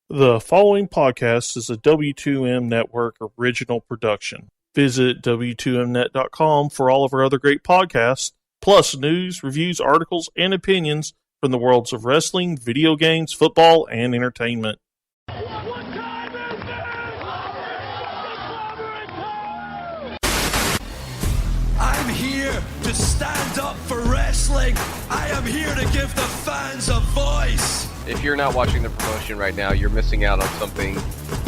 The following podcast is a W2M Network original production. Visit W2Mnet.com for all of our other great podcasts, plus news, reviews, articles, and opinions from the worlds of wrestling, video games, football, and entertainment. What time is it? I'm here to stand up for wrestling. I am here to give the fans a voice. If you're not watching the promotion right now, you're missing out on something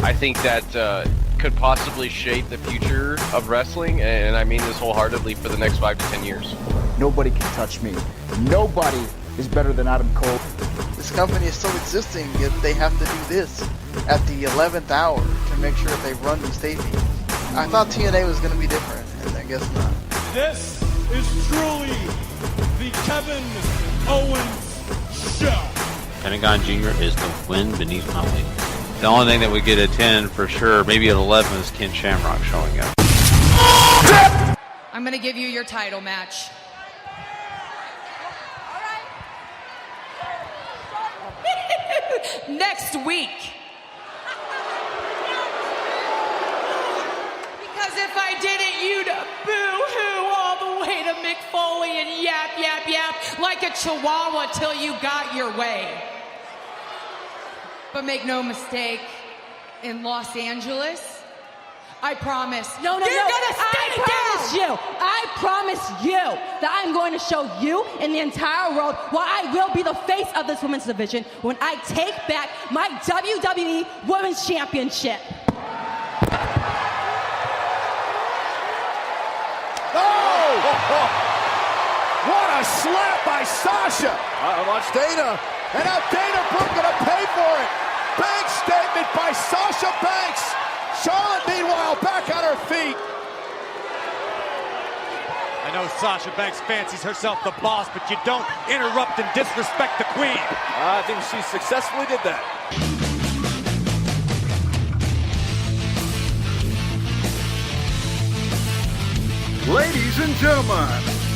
I think that could possibly shape the future of wrestling, and I mean this wholeheartedly, for the next 5 to 10 years. Nobody can touch me. Nobody is better than Adam Cole. This company is still existing, yet they have to do this at the 11th hour to make sure that they run these tapings. I thought TNA was going to be different, and I guess not. This is truly the Kevin Owens Show. Pentagon Jr. is the wind beneath my wings. The only thing that we get at 10 for sure, maybe at 11, is Ken Shamrock showing up. I'm going to give you your title match. Next week. Because if I didn't, you'd boo-hoo all the way to Mick Foley and yap, yap, yap like a chihuahua till you got your way. But make no mistake, in Los Angeles, I promise. No, you're gonna stay I promise you that I'm going to show you and the entire world why I will be the face of this women's division when I take back my WWE Women's Championship. Oh! What a slap by Sasha! Watch Dana. And now Dana Brooke gonna pay for it. Big statement by Sasha Banks. Charlotte, meanwhile, back on her feet. I know Sasha Banks fancies herself the boss, but you don't interrupt and disrespect the queen. I think she successfully did that. Ladies and gentlemen,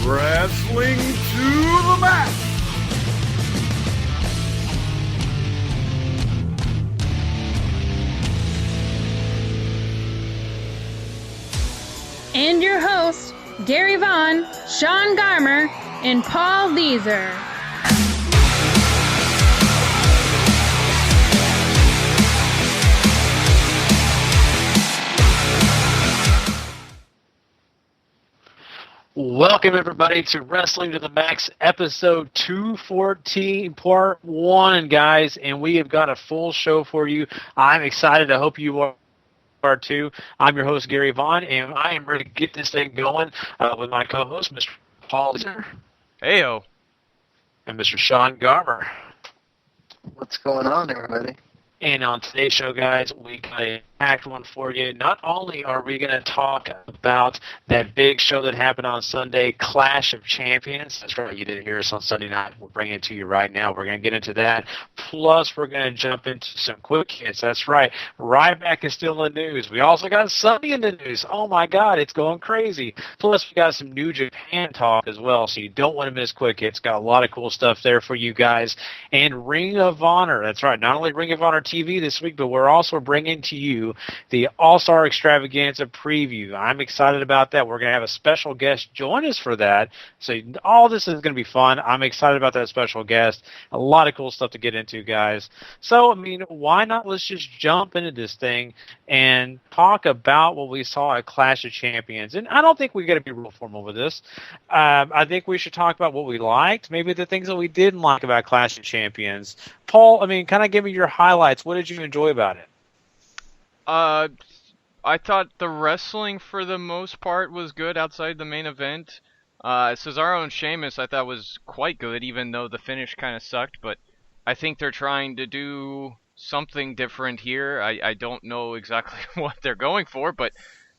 wrestling to the mat. And your hosts, Gary Vaughn, Sean Garmer, and Paul Deezer. Welcome, everybody, to Wrestling to the Max, episode 214, part 1, guys, and we have got a full show for you. I'm excited. I hope you are too. I'm your host, Gary Vaughn, and I am ready to get this thing going with my co-host, Mr. Paul Deezer. Heyo. And Mr. Sean Garmer. What's going on, everybody? And on today's show, guys, we got a packed one for you. Not only are we going to talk about that big show that happened on Sunday, Clash of Champions. That's right, you didn't hear us on Sunday night. We're bringing it to you right now. We're going to get into that. Plus, we're going to jump into some quick hits. That's right, RyBack is still in the news. We also got Sunday in the news. Oh, my God, it's going crazy. Plus, we got some New Japan talk as well, so you don't want to miss quick hits. Got a lot of cool stuff there for you guys. And Ring of Honor. That's right, not only Ring of Honor TV this week, but we're also bringing to you the All-Star Extravaganza preview. I'm excited about that. We're going to have a special guest join us for that. So all this is going to be fun. I'm excited about that special guest. A lot of cool stuff to get into, guys. So, I mean, why not? Let's just jump into this thing and talk about what we saw at Clash of Champions. And I don't think we got to be real formal with this. I think we should talk about what we liked, maybe the things that we didn't like about Clash of Champions. Paul, I mean, kind of give me your highlights. What did you enjoy about it? I thought the wrestling for the most part was good outside the main event. Cesaro and Sheamus I thought was quite good, even though the finish kind of sucked. But I think they're trying to do something different here. I don't know exactly what they're going for, but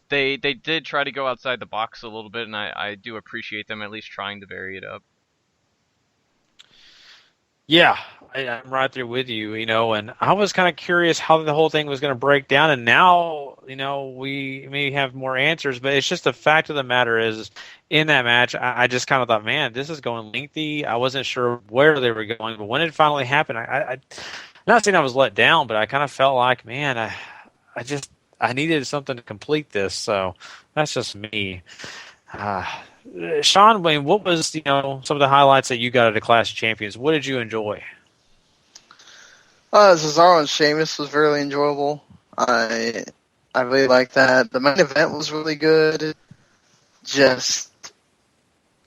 they did try to go outside the box a little bit, and I do appreciate them at least trying to vary it up. Yeah, I'm right there with you, and I was kind of curious how the whole thing was going to break down, and now, we may have more answers, but it's just the fact of the matter is, in that match, I just kind of thought, man, this is going lengthy. I wasn't sure where they were going, but when it finally happened, not saying I was let down, but I kind of felt like, man, I needed something to complete this. So that's just me. Sean, Wayne, what was some of the highlights that you got at the Clash of Champions? What did you enjoy? Cesaro and Sheamus was really enjoyable. I really liked that. The main event was really good. Just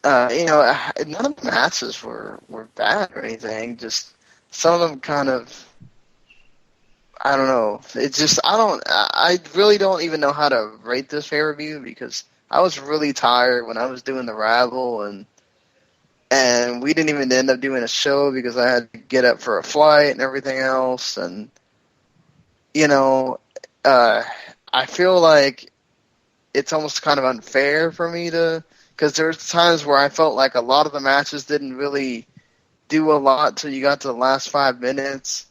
none of the matches were bad or anything. Just some of them kind of, I don't know. It's just I really don't even know how to rate this pay-per-view because I was really tired when I was doing the Ravel, and we didn't even end up doing a show because I had to get up for a flight and everything else. And, I feel like it's almost kind of unfair for me because there's times where I felt like a lot of the matches didn't really do a lot till you got to the last 5 minutes.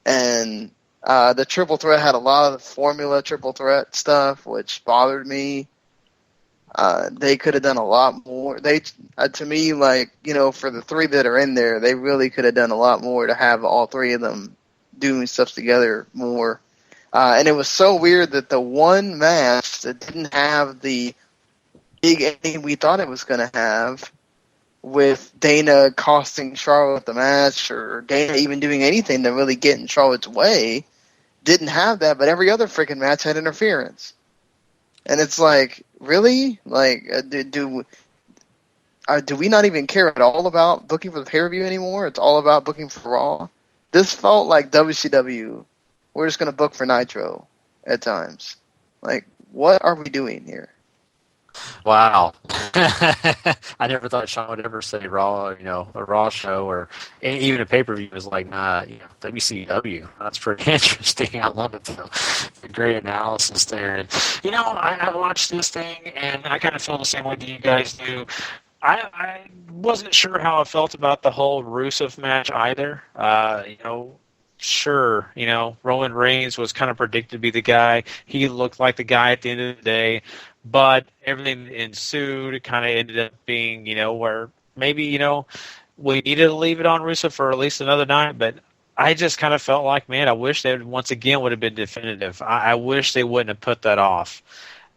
And the triple threat had a lot of the formula triple threat stuff, which bothered me. They could have done a lot more. To me, for the three that are in there, they really could have done a lot more to have all three of them doing stuff together more. And it was so weird that the one match that didn't have the big ending we thought it was going to have, with Dana costing Charlotte the match, or Dana even doing anything to really get in Charlotte's way, didn't have that, but every other freaking match had interference. And it's like, really? Do we not even care at all about booking for the pay-per-view anymore? It's all about booking for Raw. This felt like WCW. We're just going to book for Nitro at times. What are we doing here? Wow. I never thought Sean would ever say Raw, a Raw show or even a pay-per-view was like, nah, WCW. That's pretty interesting. I love it, though. Great analysis there. And, I watched this thing, and I kind of feel the same way that you guys do. I wasn't sure how I felt about the whole Rusev match either. Sure, Roman Reigns was kind of predicted to be the guy. He looked like the guy at the end of the day. But everything that ensued kind of ended up being, where maybe, we needed to leave it on Rusev for at least another night. But I just kind of felt like, man, I wish they once again would have been definitive. I wish they wouldn't have put that off.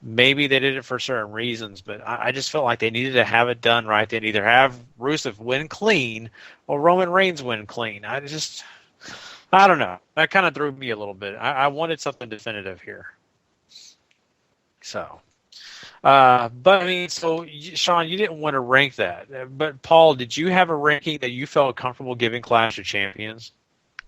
Maybe they did it for certain reasons, but I just felt like they needed to have it done right. They'd either have Rusev win clean or Roman Reigns win clean. I don't know. That kind of threw me a little bit. I wanted something definitive here. So, so Sean, you didn't want to rank that. But Paul, did you have a ranking that you felt comfortable giving Clash of Champions?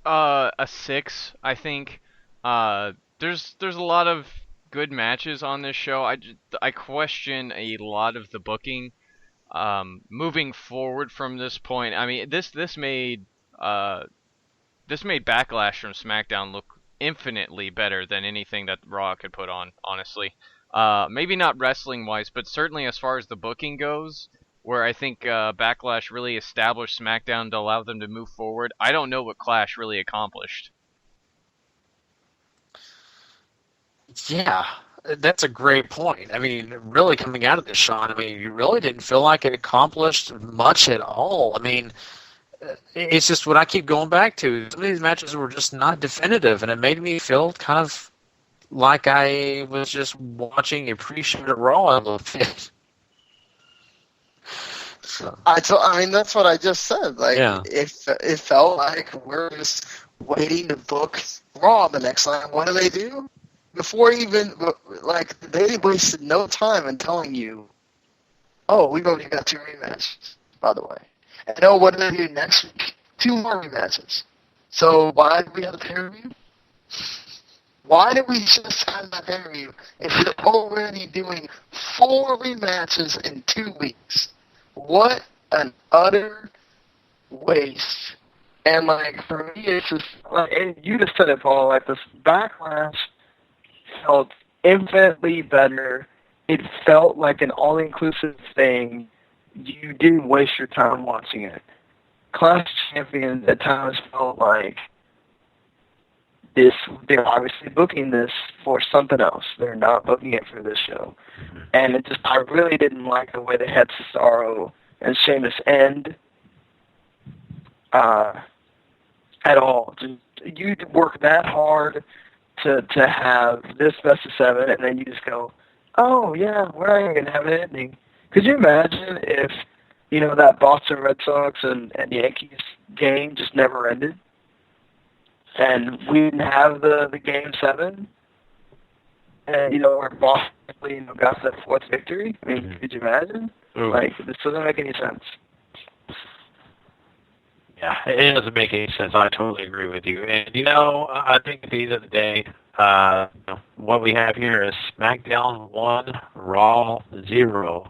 A 6, I think. There's a lot of good matches on this show. I question a lot of the booking. Moving forward from this point, I mean, this made Backlash from SmackDown look infinitely better than anything that Raw could put on, honestly. Maybe not wrestling-wise, but certainly as far as the booking goes, where I think Backlash really established SmackDown to allow them to move forward. I don't know what Clash really accomplished. Yeah, that's a great point. I mean, really coming out of this, Sean, you really didn't feel like it accomplished much at all. It's just what I keep going back to. Some of these matches were just not definitive, and it made me feel kind of like I was just watching a pre-show at Raw a little bit. So. That's what I just said. Yeah. It felt like we're just waiting to book Raw the next night. What do? Before even, they wasted no time in telling you, oh, we've already got 2 rematches, by the way. And what do they do next week? 2 more rematches. So why do we have a pay-per-view? Why did we just have that pay-per-view if we're already doing 4 rematches in 2 weeks? What an utter waste. And, for me, it's just, and you just said it, Paul, this Backlash felt infinitely better. It felt like an all-inclusive thing. You didn't waste your time watching it. Clash of Champions at times felt like they're obviously booking this for something else. They're not booking it for this show. And I really didn't like the way they had Cesaro and Sheamus end. at all. Just you work that hard to have this best of 7, and then you just go, oh yeah, we're not even gonna have an ending. Could you imagine if that Boston Red Sox and Yankees game just never ended, and we didn't have the game 7, and where Boston got that 4th victory? I mean, could you imagine? Ooh. Like, this doesn't make any sense. Yeah, it doesn't make any sense. I totally agree with you. And, I think at the end of the day, what we have here is SmackDown 1, Raw 0.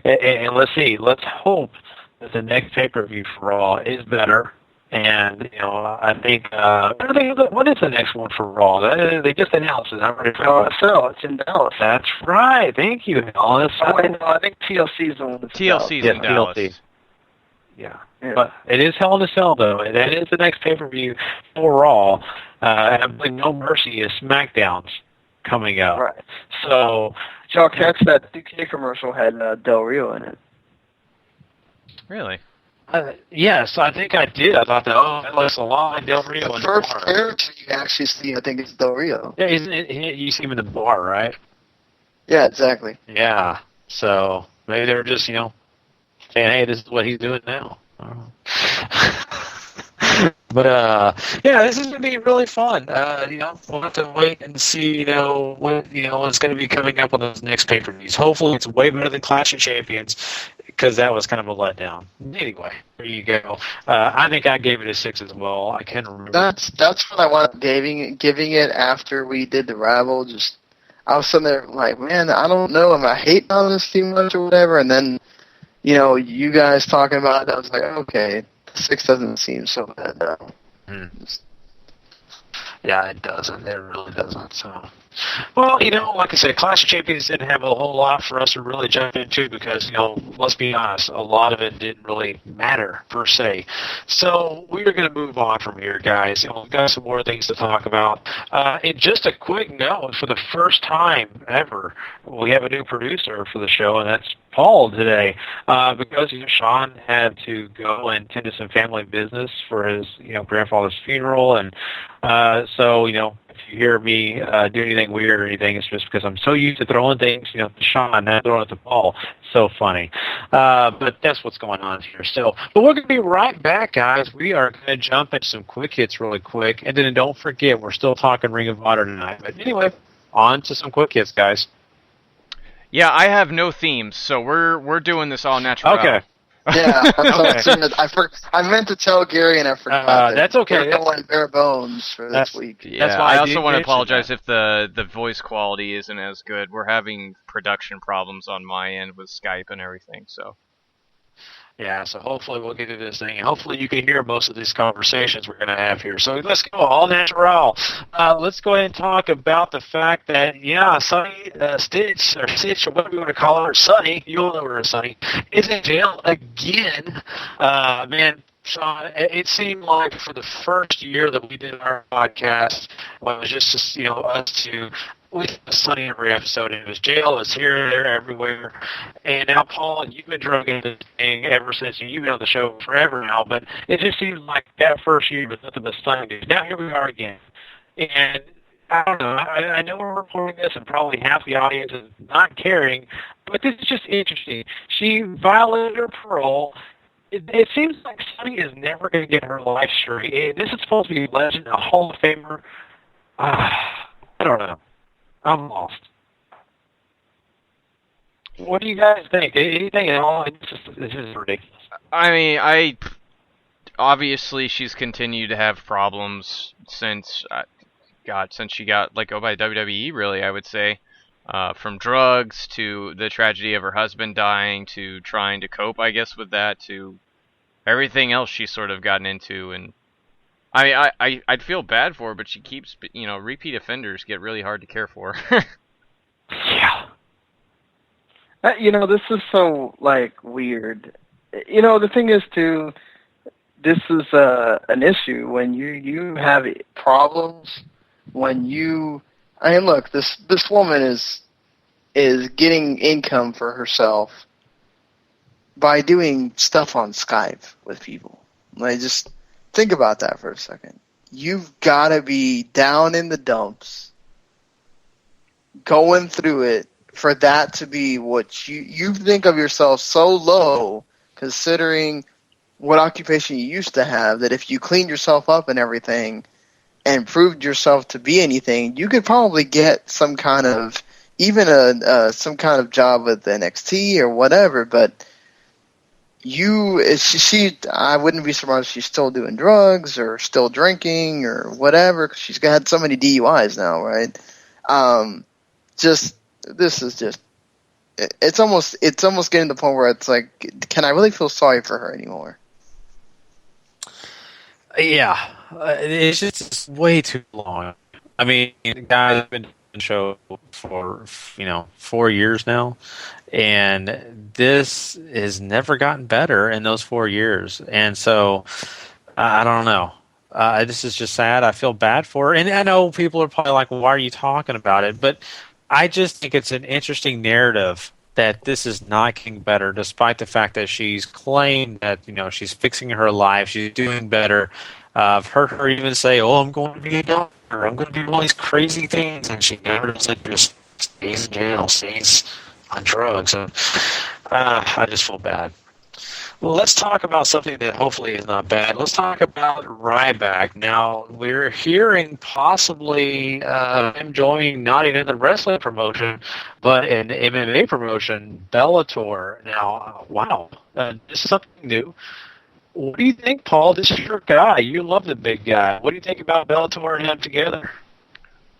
And let's see. Let's hope that the next pay-per-view for Raw is better. And, I think, what is the next one for Raw? They just announced it. I'm ready for it's in Dallas. That's right. Thank you, Dallas. I think TLC's the one that's TLC's in Dallas. TLC. Yeah. But it is Hell in a Cell, though. And that is the next pay-per-view for Raw. And I believe No Mercy is SmackDown's coming up. Right. So, did y'all catch that 2K commercial had Del Rio in it? Really? Yes, I think I did. I thought that looks a lot like Del Rio. The first character you actually see, I think, is Del Rio. Yeah, you see him in the bar, right? Yeah, exactly. Yeah. So maybe they're just, saying, hey, this is what he's doing now. But this is going to be really fun. We'll have to wait and see, what's going to be coming up on those next pay-per-views. Hopefully, it's way better than Clash of Champions, because that was kind of a letdown. Anyway, there you go. I think I gave it a 6 as well. I can't remember. That's what I wanted giving it after we did the Rival. Just I was sitting there like, man, I don't know if I hate on this too much or whatever. And then, you guys talking about it, I was like, okay, 6 doesn't seem so bad now. Yeah, it doesn't. It really doesn't. So, well, like I said, Clash of Champions didn't have a whole lot for us to really jump into because, let's be honest, a lot of it didn't really matter per se. So we are going to move on from here, guys. We've got some more things to talk about. And just a quick note, for the first time ever, we have a new producer for the show, and that's Paul today, because Sean had to go and tend to some family business for his grandfather's funeral, and so if you hear me do anything weird or anything, it's just because I'm so used to throwing things to Sean, not throwing it to Paul. So funny, but that's what's going on here still. But we're going to be right back, guys. We are going to jump into some quick hits really quick, and then don't forget, we're still talking Ring of Honor tonight. But anyway, on to some quick hits, guys. Yeah, I have no themes, so we're doing this all natural. Okay. Yeah, I meant to tell Gary and I forgot. That's okay. We're going bare bones for this week. Yeah, that's why I also want to apologize if the voice quality isn't as good. We're having production problems on my end with Skype and everything, so. Yeah, so hopefully we'll get to this thing. Hopefully you can hear most of these conversations we're going to have here. So let's go, all natural. Let's go ahead and talk about the fact that, Sonny Stitch, or whatever you want to call her, or Sonny, you'll know her as Sonny, is in jail again. Man, Sean, it seemed like for the first year that we did our podcast, it was just us two. We had Sonny every episode. It was jail, it was here, there, everywhere. And now, Paul, you've been drugging this thing ever since you've been on the show forever now, but it just seems like that first year was nothing but Sonny. Now here we are again. And I don't know, I know we're reporting this and probably half the audience is not caring, but this is just interesting. She violated her parole. It seems like Sonny is never going to get her life straight. This is supposed to be a legend, a Hall of Famer. I don't know. I'm lost. What do you guys think? Anything at all? This is ridiculous. I mean, obviously she's continued to have problems since she got let go by WWE, really, I would say. From drugs to the tragedy of her husband dying to trying to cope, I guess, with that to everything else she's sort of gotten into. And I'd feel bad for her, but she keeps, repeat offenders get really hard to care for. Yeah. This is so, weird. The thing is, too, this is an issue when you have problems, when look, this woman is getting income for herself by doing stuff on Skype with people. think about that for a second. You've got to be down in the dumps, going through it, for that to be what you think of yourself so low, considering what occupation you used to have, that if you cleaned yourself up and everything and proved yourself to be anything, you could probably get some kind of, even some kind of job with NXT or whatever. But I wouldn't be surprised if she's still doing drugs or still drinking or whatever, because she's had so many DUIs now, right? It's almost getting to the point where it's like, can I really feel sorry for her anymore? Yeah, it's just way too long. I mean, the guy's been doing the show for 4 years now, and this has never gotten better in those 4 years. And so, I don't know. This is just sad. I feel bad for her, and I know people are probably like, well, "Why are you talking about it?" But I just think it's an interesting narrative that this is not getting better, despite the fact that she's claimed that she's fixing her life, she's doing better. I've heard her even say, "Oh, I'm going to be a doctor. I'm going to do all these crazy things," and she never does it. Just stays in jail, stays on drugs. I just feel bad. Well, let's talk about something that hopefully is not bad. Let's talk about RyBack. Now, we're hearing possibly him joining not even the wrestling promotion, but an MMA promotion, Bellator. Now, wow, this is something new. What do you think, Paul? This is your guy. You love the big guy. What do you think about Bellator and him together?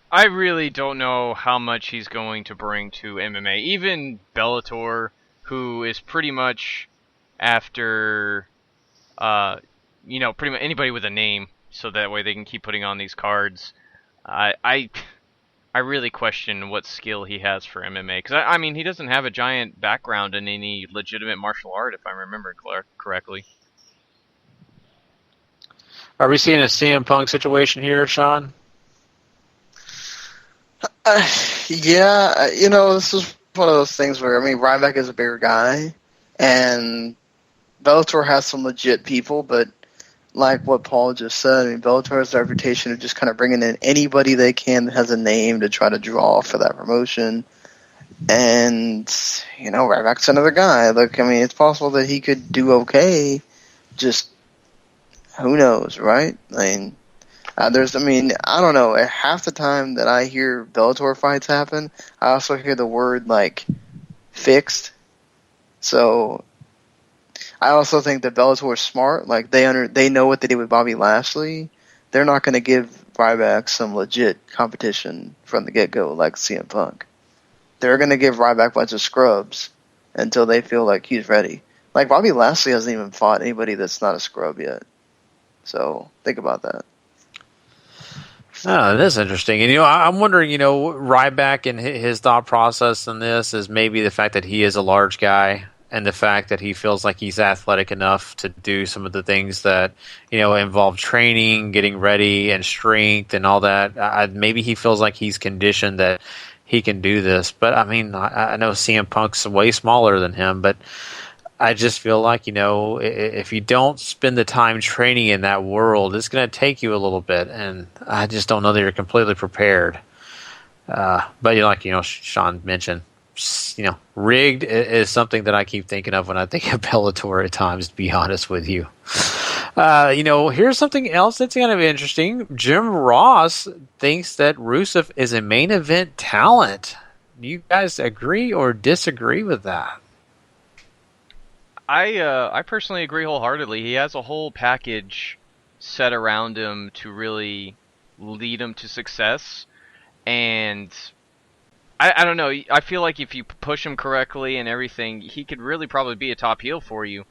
I really don't know how much he's going to bring to MMA. Even Bellator, who is pretty much after, pretty much anybody with a name, so that way they can keep putting on these cards. I really question what skill he has for MMA, because I mean, he doesn't have a giant background in any legitimate martial art, if I remember correctly. Are we seeing a CM Punk situation here, Sean? Yeah, this is one of those things where, RyBack is a bigger guy, and Bellator has some legit people, but like what Paul just said, Bellator has the reputation of just kind of bringing in anybody they can that has a name to try to draw for that promotion. And, RyBack's another guy. Look, it's possible that he could do okay, just who knows, right? I don't know. Half the time that I hear Bellator fights happen, I also hear the word, fixed. So I also think that Bellator is smart. They know what they did with Bobby Lashley. They're not going to give RyBack some legit competition from the get-go like CM Punk. They're going to give RyBack a bunch of scrubs until they feel like he's ready. Bobby Lashley hasn't even fought anybody that's not a scrub yet. So think about that. Oh, that's interesting. And, I'm wondering, RyBack and his thought process in this is maybe the fact that he is a large guy and the fact that he feels like he's athletic enough to do some of the things that, involve training, getting ready, and strength and all that. Maybe he feels like he's conditioned that he can do this. But, I know CM Punk's way smaller than him, but I just feel like, if you don't spend the time training in that world, it's going to take you a little bit, and I just don't know that you're completely prepared. But Sean mentioned, rigged is something that I keep thinking of when I think of Bellator at times, to be honest with you. Here's something else that's going to be interesting. Jim Ross thinks that Rusev is a main event talent. Do you guys agree or disagree with that? I personally agree wholeheartedly. He has a whole package set around him to really lead him to success, and I don't know. I feel like if you push him correctly and everything, he could really probably be a top heel for you.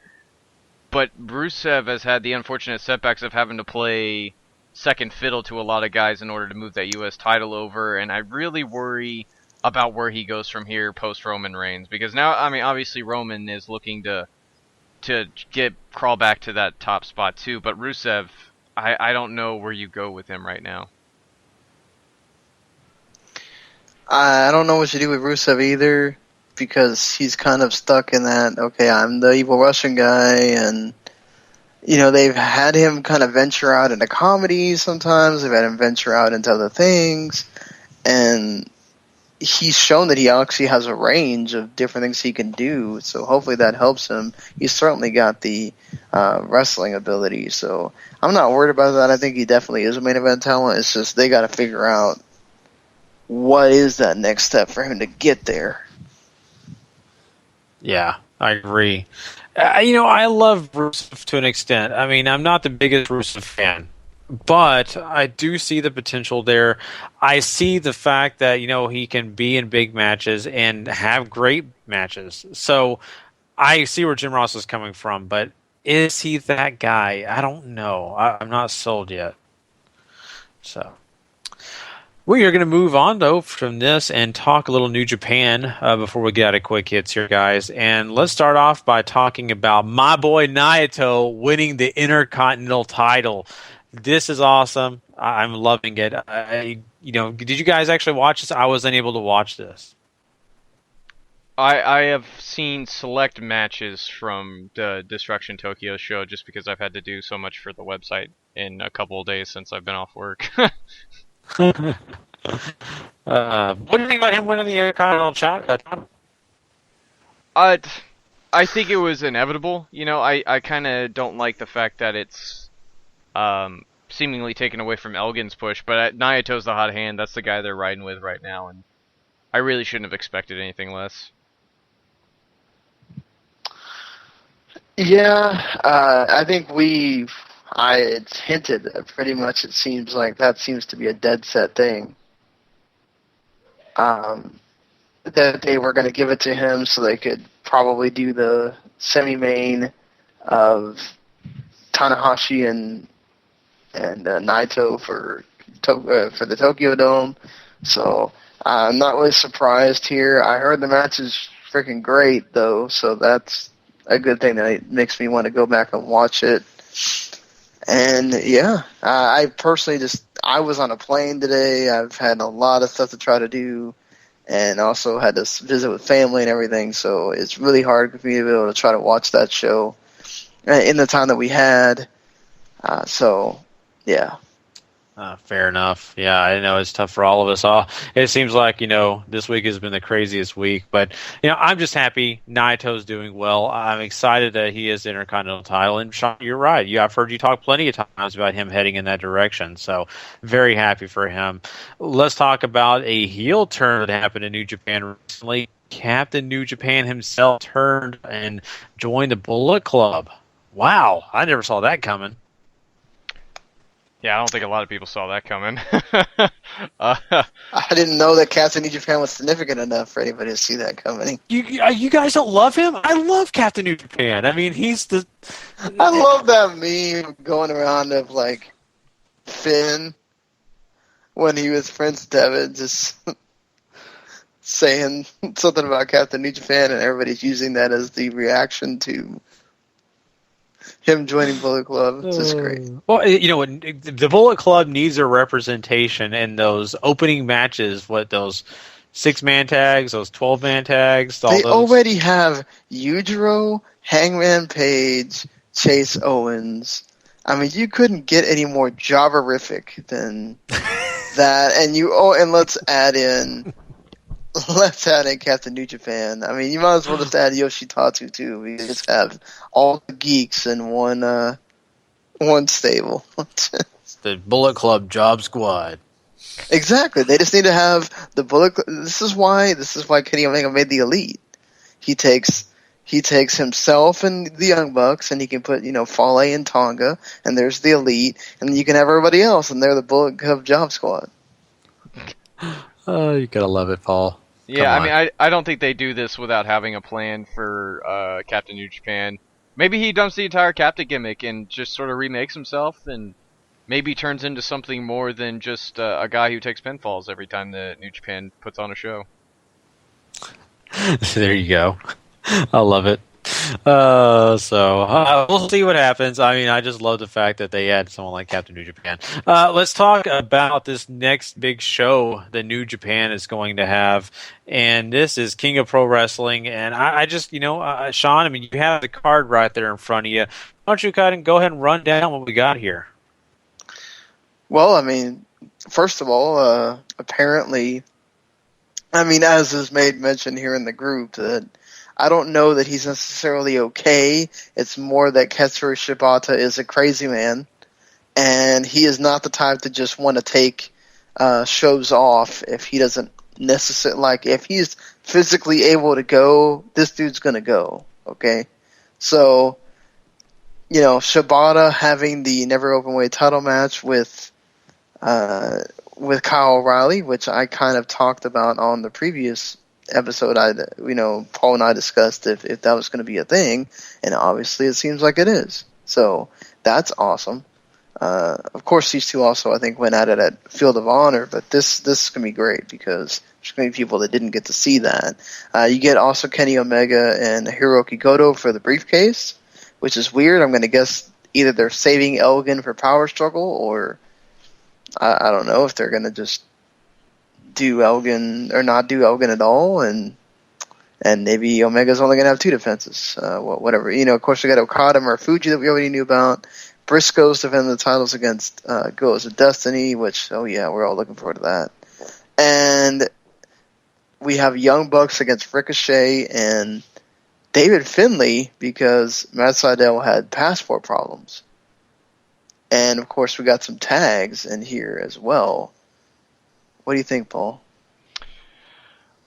But Rusev has had the unfortunate setbacks of having to play second fiddle to a lot of guys in order to move that U.S. title over, and I really worry about where he goes from here post Roman Reigns, because now, obviously Roman is looking to crawl back to that top spot too, but Rusev, I don't know where you go with him right now. I don't know what you do with Rusev either, because he's kind of stuck in that, okay, I'm the evil Russian guy, and they've had him kind of venture out into comedy sometimes. They've had him venture out into other things. And he's shown that he actually has a range of different things he can do. So hopefully that helps him. He's certainly got the wrestling ability. So I'm not worried about that. I think he definitely is a main event talent. It's just they got to figure out what is that next step for him to get there. Yeah, I agree. I love Rusev to an extent. I mean, I'm not the biggest Rusev fan, but I do see the potential there. I see the fact that, he can be in big matches and have great matches. So I see where Jim Ross is coming from, but is he that guy? I don't know. I'm not sold yet. So we are going to move on, though, from this and talk a little New Japan before we get out of quick hits here, guys. And let's start off by talking about my boy Naito winning the Intercontinental title. This is awesome. I'm loving it. Did you guys actually watch this? I was unable to watch this. I have seen select matches from the Destruction Tokyo show just because I've had to do so much for the website in a couple of days since I've been off work. What do you think about him winning the Intercontinental title? I think it was inevitable. I kind of don't like the fact that it's seemingly taken away from Elgin's push, but Naito's the hot hand. That's the guy they're riding with right now, and I really shouldn't have expected anything less. Yeah, I think it's hinted that pretty much it seems like that seems to be a dead set thing. That they were going to give it to him so they could probably do the semi-main of Tanahashi and Naito for the Tokyo Dome. So I'm not really surprised here. I heard the match is freaking great, though, so that's a good thing that it makes me want to go back and watch it. And yeah, I personally I was on a plane today. I've had a lot of stuff to try to do, and also had to visit with family and everything. So it's really hard for me to be able to try to watch that show in the time that we had. So yeah. Fair enough. Yeah, I know it's tough for all of us. It seems like, this week has been the craziest week. But, I'm just happy Naito's doing well. I'm excited that he is the Intercontinental title. And, Sean, you're right. I've heard you talk plenty of times about him heading in that direction. So, very happy for him. Let's talk about a heel turn that happened in New Japan recently. Captain New Japan himself turned and joined the Bullet Club. Wow, I never saw that coming. Yeah, I don't think a lot of people saw that coming. I didn't know that Captain New Japan was significant enough for anybody to see that coming. You guys don't love him? I love Captain New Japan. I mean, he's the... I love that meme going around of, Finn, when he was Prince Devitt, just saying something about Captain New Japan, and everybody's using that as the reaction to him joining Bullet Club. It's just great. Well, the Bullet Club needs a representation in those opening matches. Those 6-man tags, those 12-man tags. They already have Yujiro, Hangman Page, Chase Owens. I mean, you couldn't get any more jobberific than that. And let's add in Captain New Japan. I mean, you might as well just add Yoshitatsu too. We just have all the geeks in one stable. The Bullet Club Job Squad. Exactly. They just need to have the Bullet Club. This is why Kenny Omega made the Elite. He takes himself and the Young Bucks, and he can put Fale and Tonga, and there's the Elite, and then you can have everybody else, and they're the Bullet Club Job Squad. Oh, you gotta love it, Paul. Yeah, I mean, I don't think they do this without having a plan for Captain New Japan. Maybe he dumps the entire Captain gimmick and just sort of remakes himself, and maybe turns into something more than just a guy who takes pinfalls every time the New Japan puts on a show. There you go. I love it. We'll see what happens. I mean, I just love the fact that they had someone like Captain New Japan. Let's talk about this next big show that New Japan is going to have, and this is King of Pro Wrestling. And I just, Sean, I mean, you have the card right there in front of you. Why don't you go ahead and run down what we got here? Well, I mean, first of all, apparently, I mean, as is made mention here in the group, that I don't know that he's necessarily okay. It's more that Katsura Shibata is a crazy man, and he is not the type to just want to take shows off if he doesn't necessarily, like, if he's physically able to go, this dude's going to go, okay? So, you know, Shibata having the never openweight title match with Kyle O'Reilly, which I kind of talked about on the previous episode. Paul and I discussed if that was going to be a thing, and obviously it seems like it is. So that's awesome. Of course, these two also, I think, went at it at Field of Honor, but this is going to be great because there's going to be people that didn't get to see that. You get also Kenny Omega and Hiroki Goto for the briefcase, which is weird. I'm going to guess either they're saving Elgin for Power Struggle, or I don't know if they're going to just do Elgin or not do Elgin at all, and maybe Omega's only going to have 2 defenses. Whatever. You know, of course, we got Okada and Marufuji that we already knew about. Briscoe's defending the titles against Goes of Destiny, which, oh yeah, we're all looking forward to that. And we have Young Bucks against Ricochet and David Finlay because Matt Sydal had passport problems. And, of course, we got some tags in here as well. What do you think, Paul?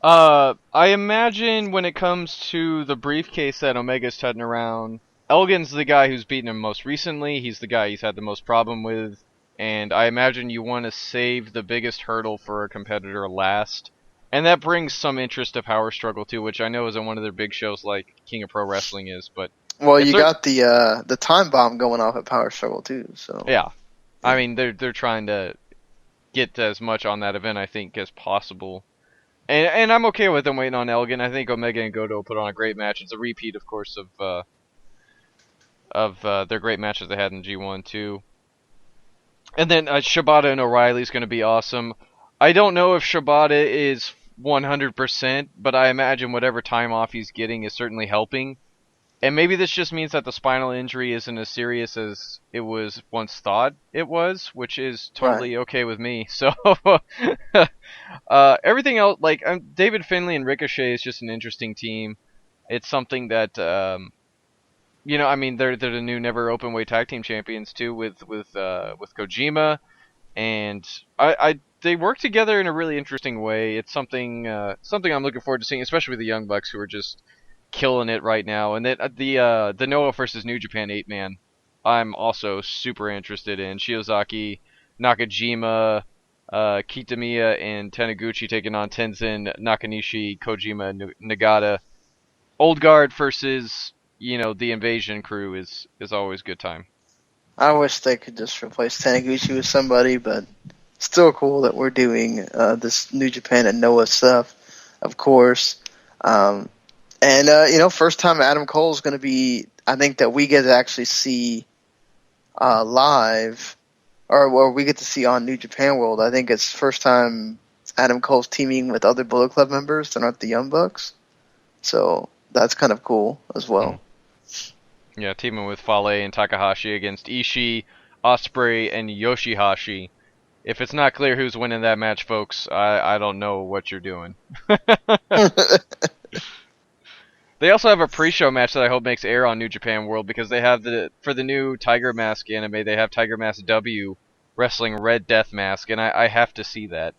I imagine when it comes to the briefcase that Omega's tutting around, Elgin's the guy who's beaten him most recently. He's the guy he's had the most problem with. And I imagine you want to save the biggest hurdle for a competitor last. And that brings some interest to Power Struggle, too, which I know isn't one of their big shows like King of Pro Wrestling is. But well, you got the time bomb going off at Power Struggle, too. So yeah. I mean, they're trying to get as much on that event, I think, as possible. And I'm okay with them waiting on Elgin. I think Omega and Goto put on a great match. It's a repeat, of course, of their great matches they had in G1 too. And then Shibata and O'Reilly is going to be awesome. I don't know if Shibata is 100%, but I imagine whatever time off he's getting is certainly helping. And maybe this just means that the spinal injury isn't as serious as it was once thought it was, which is totally okay with me. So everything else, like David Finlay and Ricochet is just an interesting team. It's something that I mean, they're the new never openweight tag team champions too with Kojima, and they work together in a really interesting way. It's something I'm looking forward to seeing, especially with the Young Bucks who are just killing it right now. And then the Noah versus New Japan 8-man, I'm also super interested in. Shiozaki, Nakajima, Kitamiya, and Taniguchi taking on Tenzin, Nakanishi, Kojima, and Nagata. Old Guard versus the Invasion crew is always a good time. I wish they could just replace Taniguchi with somebody, but still cool that we're doing this New Japan and Noah stuff, of course. First time Adam Cole is going to be, I think that we get to actually see live, or we get to see on New Japan World. I think it's first time Adam Cole's teaming with other Bullet Club members. They're not the Young Bucks. So that's kind of cool as well. Yeah, teaming with Fale and Takahashi against Ishii, Ospreay, and Yoshihashi. If it's not clear who's winning that match, folks, I don't know what you're doing. They also have a pre-show match that I hope makes air on New Japan World because they have for the new Tiger Mask anime, they have Tiger Mask W wrestling Red Death Mask, and I have to see that.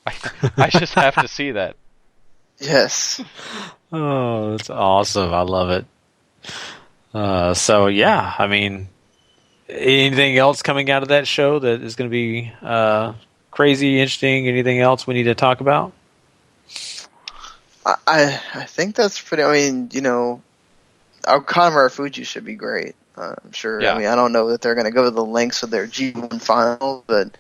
I just have to see that. Yes. Oh, that's awesome. I love it. So, yeah, I mean, anything else coming out of that show that is going to be crazy, interesting? Anything else we need to talk about? I think that's pretty. I mean, Okada Marufuji should be great. I'm sure. Yeah. I mean, I don't know that they're going to go to the lengths of their G1 final, but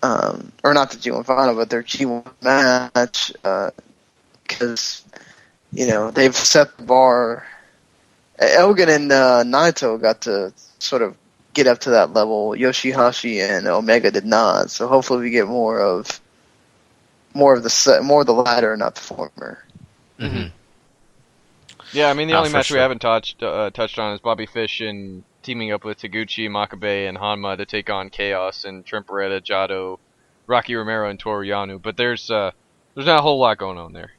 or not the G1 final, but their G1 match, because they've set the bar. Elgin and Naito got to sort of get up to that level. Yoshihashi and Omega did not. So hopefully we get more of the latter, not the former. Mm-hmm. Yeah, I mean, the only match we sure. haven't touched on is Bobby Fish and teaming up with Taguchi, Makabe, and Hanma to take on Chaos and Trent Beretta, Jado, Rocky Romero, and Toru Yano. But there's not a whole lot going on there.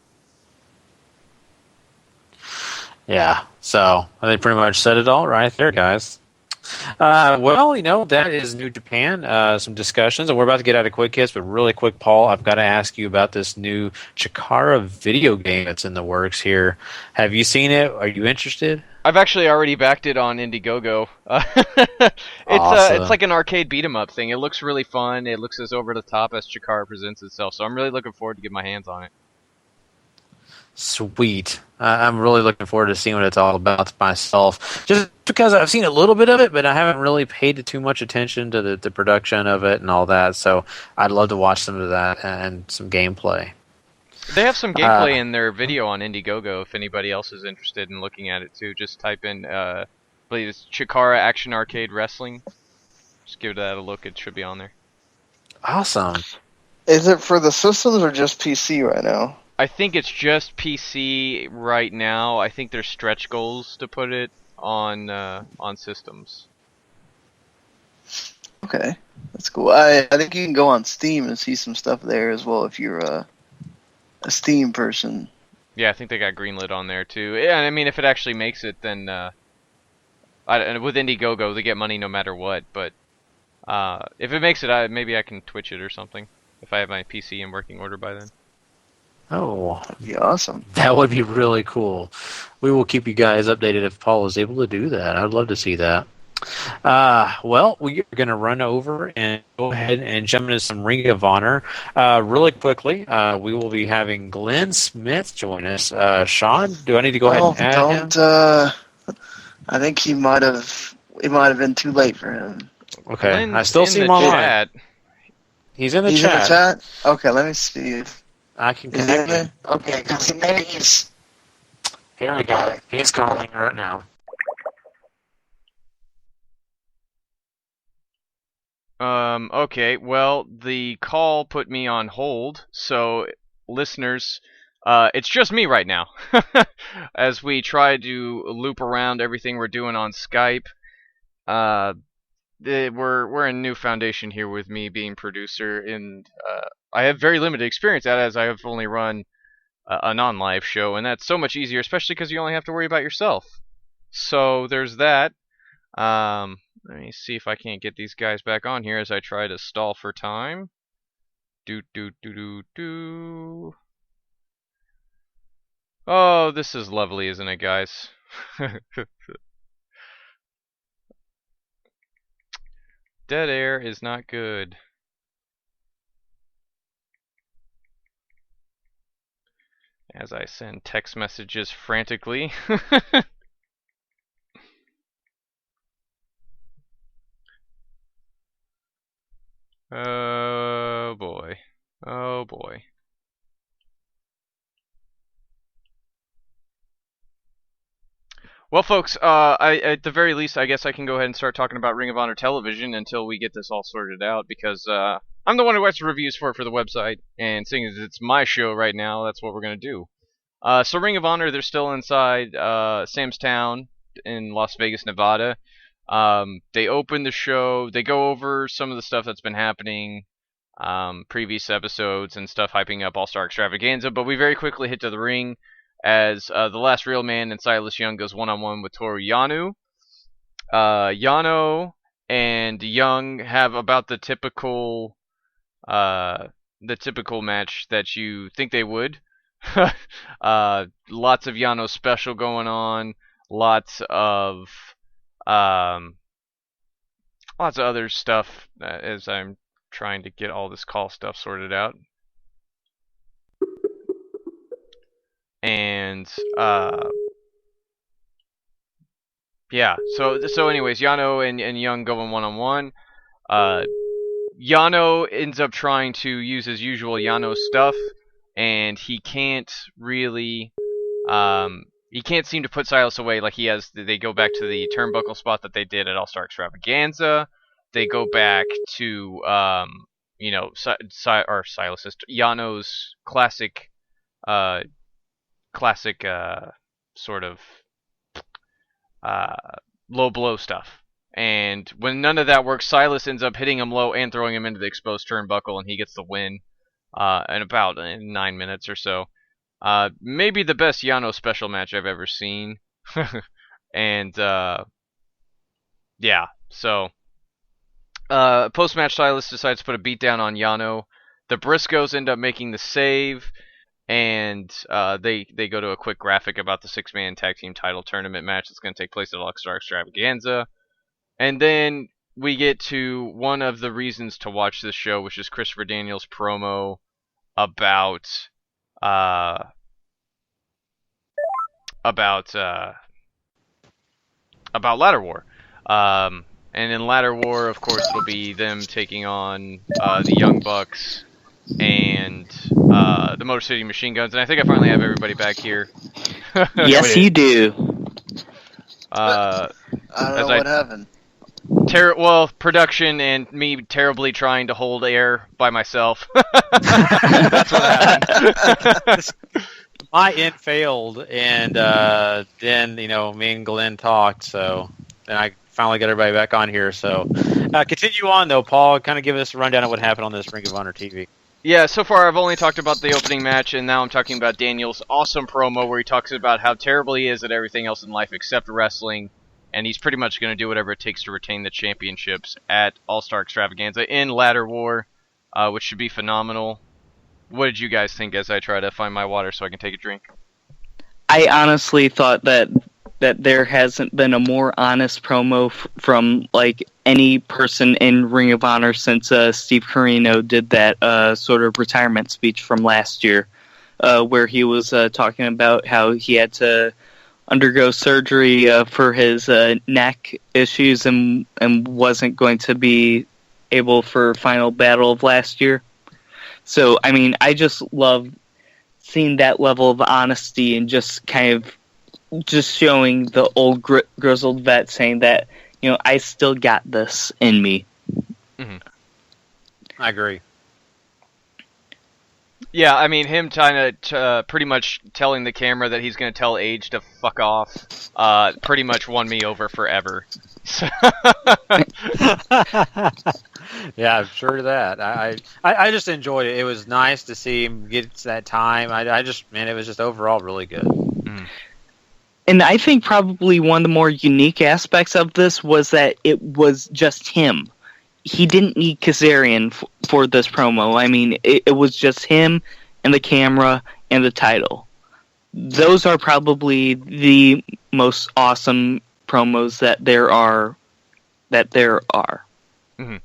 Yeah, so I think pretty much said it all right there, guys. Well, that is New Japan, some discussions, and we're about to get out of quick hits, but really quick, Paul, I've got to ask you about this new Chikara video game that's in the works here. Have you seen it? Are you interested? I've actually already backed it on Indiegogo. It's like an arcade beat 'em up thing. It looks really fun. It looks as over the top as Chikara presents itself, so I'm really looking forward to get my hands on it. Sweet. I'm really looking forward to seeing what it's all about myself. Just because I've seen a little bit of it, but I haven't really paid too much attention to the production of it and all that. So I'd love to watch some of that and some gameplay. They have some gameplay in their video on Indiegogo if anybody else is interested in looking at it too. Just type in, I believe it's Chikara Action Arcade Wrestling. Just give that a look. It should be on there. Awesome. Is it for the systems or just PC right now? I think it's just PC right now. I think there's stretch goals to put it on systems. Okay, that's cool. I think you can go on Steam and see some stuff there as well if you're a Steam person. Yeah, I think they got greenlit on there too. Yeah, I mean, if it actually makes it, then with Indiegogo they get money no matter what. But if it makes it, maybe I can Twitch it or something if I have my PC in working order by then. Oh, that'd be awesome. That would be really cool. We will keep you guys updated if Paul is able to do that. I'd love to see that. Well, we're going to run over and go ahead and jump into some Ring of Honor. Really quickly, we will be having Glenn Smith join us. Sean, do I need to go ahead and add him? I think it might have been too late for him. Okay, Glenn's I still see him online. Chat. He's in the chat. He's in the chat? Okay, let me see if... I can Is connect it him. Okay, because maybe he's... Here we got it. He's calling right now. Okay, well, the call put me on hold, so listeners, it's just me right now. As we try to loop around everything we're doing on Skype, we're in new foundation here with me being producer, and I have very limited experience at it as I have only run a non-live show, and that's so much easier, especially because you only have to worry about yourself. So there's that. Let me see if I can't get these guys back on here as I try to stall for time. Oh, this is lovely, isn't it, guys? Dead air is not good. As I send text messages frantically. Oh boy. Oh boy. Well, folks, at the very least, I guess I can go ahead and start talking about Ring of Honor Television until we get this all sorted out, because I'm the one who writes the reviews for the website, and seeing as it's my show right now, that's what we're going to do. So Ring of Honor, they're still inside Sam's Town in Las Vegas, Nevada. They open the show, they go over some of the stuff that's been happening, previous episodes and stuff hyping up All-Star Extravaganza, but we very quickly hit to the ring as the Last Real Man and Silas Young goes one-on-one with Toru Yano. Yano and Young have about the typical match that you think they would. Lots of Yano special going on, lots of other stuff as I'm trying to get all this call stuff sorted out. And yeah, so anyways, Yano and Young going one-on-one. Yano ends up trying to use his usual Yano stuff, and he can't really he can't seem to put Silas away like he has. They go back to the turnbuckle spot that they did at All-Star Extravaganza. They go back to Silas's Yano's classic sort of low blow stuff. And when none of that works, Silas ends up hitting him low and throwing him into the exposed turnbuckle, and he gets the win in about 9 minutes or so. Maybe the best Yano special match I've ever seen. And yeah, so post-match, Silas decides to put a beat down on Yano. The Briscoes end up making the save, and they go to a quick graphic about the 6-man tag team title tournament match that's going to take place at All-Star Extravaganza. And then we get to one of the reasons to watch this show, which is Christopher Daniels' promo about Ladder War. And in Ladder War, of course, it'll be them taking on the Young Bucks and the Motor City Machine Guns. And I think I finally have everybody back here. Yes, you do. I don't know what happened. Production and me terribly trying to hold air by myself. That's what happened. My end failed, and then me and Glenn talked, so then I finally got everybody back on here. So continue on though, Paul. Kind of give us a rundown of what happened on this Ring of Honor TV. Yeah, so far I've only talked about the opening match, and now I'm talking about Daniel's awesome promo where he talks about how terrible he is at everything else in life except wrestling, and he's pretty much going to do whatever it takes to retain the championships at All-Star Extravaganza in Ladder War, which should be phenomenal. What did you guys think as I try to find my water so I can take a drink? I honestly thought that there hasn't been a more honest promo from like any person in Ring of Honor since Steve Corino did that sort of retirement speech from last year, where he was talking about how he had to undergo surgery for his neck issues and wasn't going to be able for Final Battle of last year. So, I mean, I just love seeing that level of honesty and just kind of just showing the old grizzled vet saying that, I still got this in me. Mm-hmm. I agree. Yeah, I mean, him trying to pretty much telling the camera that he's going to tell Age to fuck off pretty much won me over forever. Yeah, I'm sure of that. I just enjoyed it. It was nice to see him get that time. It was just overall really good. Mm. And I think probably one of the more unique aspects of this was that it was just him. He didn't need Kazarian for this promo. I mean, it was just him and the camera and the title. Those are probably the most awesome promos that there are. Mm-hmm.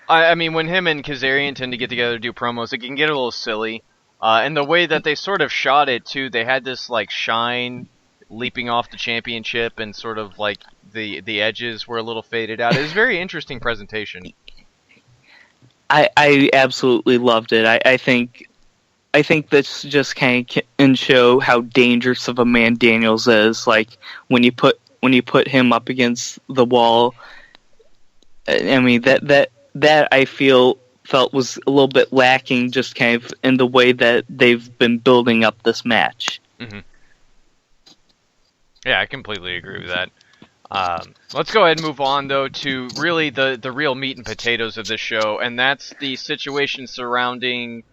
I mean, when him and Kazarian tend to get together to do promos, it can get a little silly. And the way that they sort of shot it, too, they had this, like, shine leaping off the championship and sort of, like, the edges were a little faded out. It was a very interesting presentation. I absolutely loved it. I think this just kind of can show how dangerous of a man Daniels is. Like, when you put him up against the wall, I mean, that I felt was a little bit lacking just kind of in the way that they've been building up this match. Mm-hmm. Yeah, I completely agree with that. Let's go ahead and move on, though, to really the real meat and potatoes of this show, and that's the situation surrounding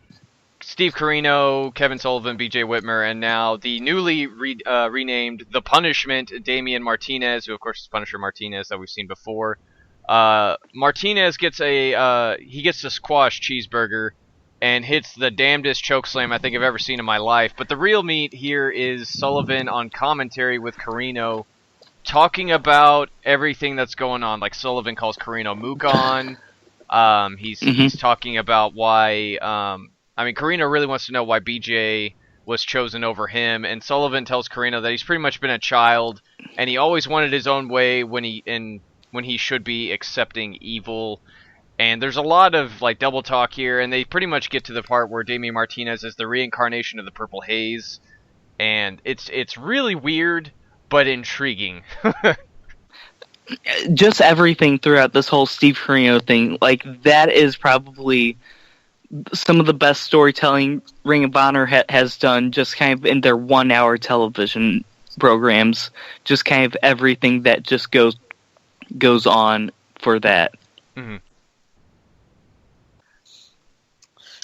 Steve Corino, Kevin Sullivan, BJ Whitmer, and now the newly renamed The Punishment, Damian Martinez, who, of course, is Punisher Martinez that we've seen before. Martinez gets the squash cheeseburger and hits the damnedest chokeslam I think I've ever seen in my life. But the real meat here is Sullivan on commentary with Corino, talking about everything that's going on. Like, Sullivan calls Corino Mukon. He's talking about why. Corino really wants to know why BJ was chosen over him, and Sullivan tells Corino that he's pretty much been a child, and he always wanted his own way when he should be accepting evil. And there's a lot of like double talk here, and they pretty much get to the part where Damian Martinez is the reincarnation of the Purple Haze, and it's really weird but intriguing. Just everything throughout this whole Steve Corino thing, like, that is probably some of the best storytelling Ring of Honor has done, just kind of in their 1 hour television programs, just kind of everything that just goes on for that. Mm-hmm.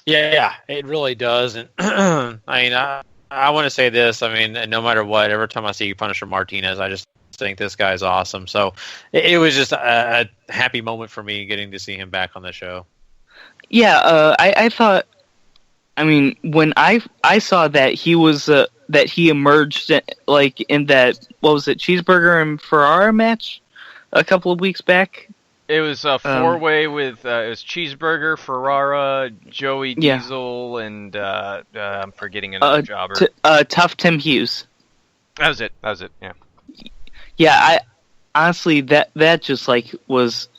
Yeah, it really does. And I mean, I want to say this. I mean, no matter what, every time I see Punisher Martinez, I just think this guy's awesome. So it was just a happy moment for me getting to see him back on the show. Yeah, I thought. I mean, when I saw that he was that he emerged like in that, what was it, Cheeseburger and Ferrara match a couple of weeks back. It was a four-way with it was Cheeseburger, Ferrara, Joey Diesel, and I'm forgetting another jobber. Tough Tim Hughes. That was it. Yeah. Yeah, I honestly that just like was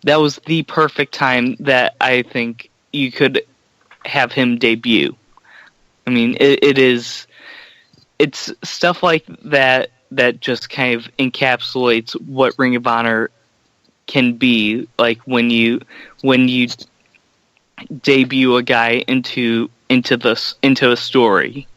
the perfect time that I think you could have him debut. I mean, it's stuff like that just kind of encapsulates what Ring of Honor can be like when you debut a guy into a story.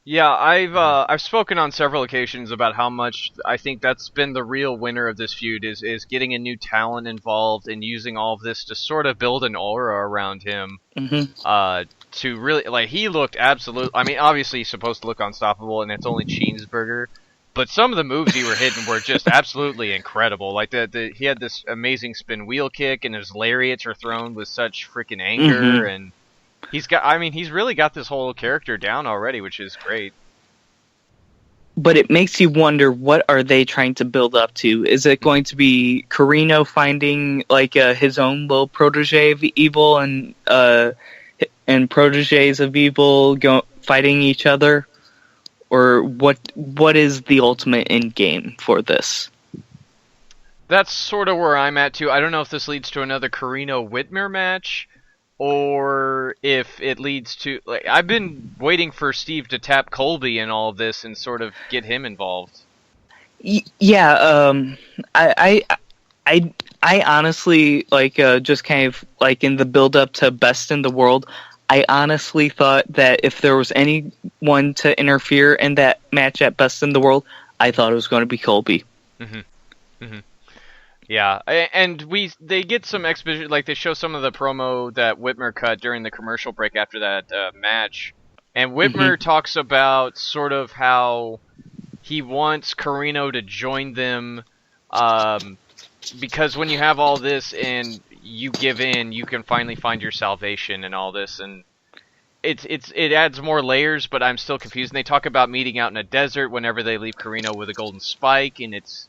Yeah, I've spoken on several occasions about how much I think that's been the real winner of this feud is getting a new talent involved and using all of this to sort of build an aura around him. Mm-hmm. To really, like, he looked absolute. I mean, obviously he's supposed to look unstoppable, and it's only Cheeseburger. But some of the moves he were hitting were just absolutely incredible. Like he had this amazing spin wheel kick, and his lariats are thrown with such freaking anger, and he's really got this whole character down already, which is great. But it makes you wonder, what are they trying to build up to? Is it going to be Carino finding like his own little protege of Evil and proteges of Evil fighting each other? Or what is the ultimate end game for this? That's sort of where I'm at too. I don't know if this leads to another Carino Whitmer match, or if it leads to, like, I've been waiting for Steve to tap Colby in all of this and sort of get him involved. Yeah, I honestly like just kind of like in the build up to Best in the World, I honestly thought that if there was anyone to interfere in that match at Best in the World, I thought it was going to be Colby. Mm-hmm. Mm-hmm. Yeah, and they get some exposition, like they show some of the promo that Whitmer cut during the commercial break after that match, and Whitmer talks about sort of how he wants Carino to join them, because when you have all this and you give in, you can finally find your salvation and all this, and it adds more layers, but I'm still confused. And they talk about meeting out in a desert whenever they leave Carino with a golden spike, and it's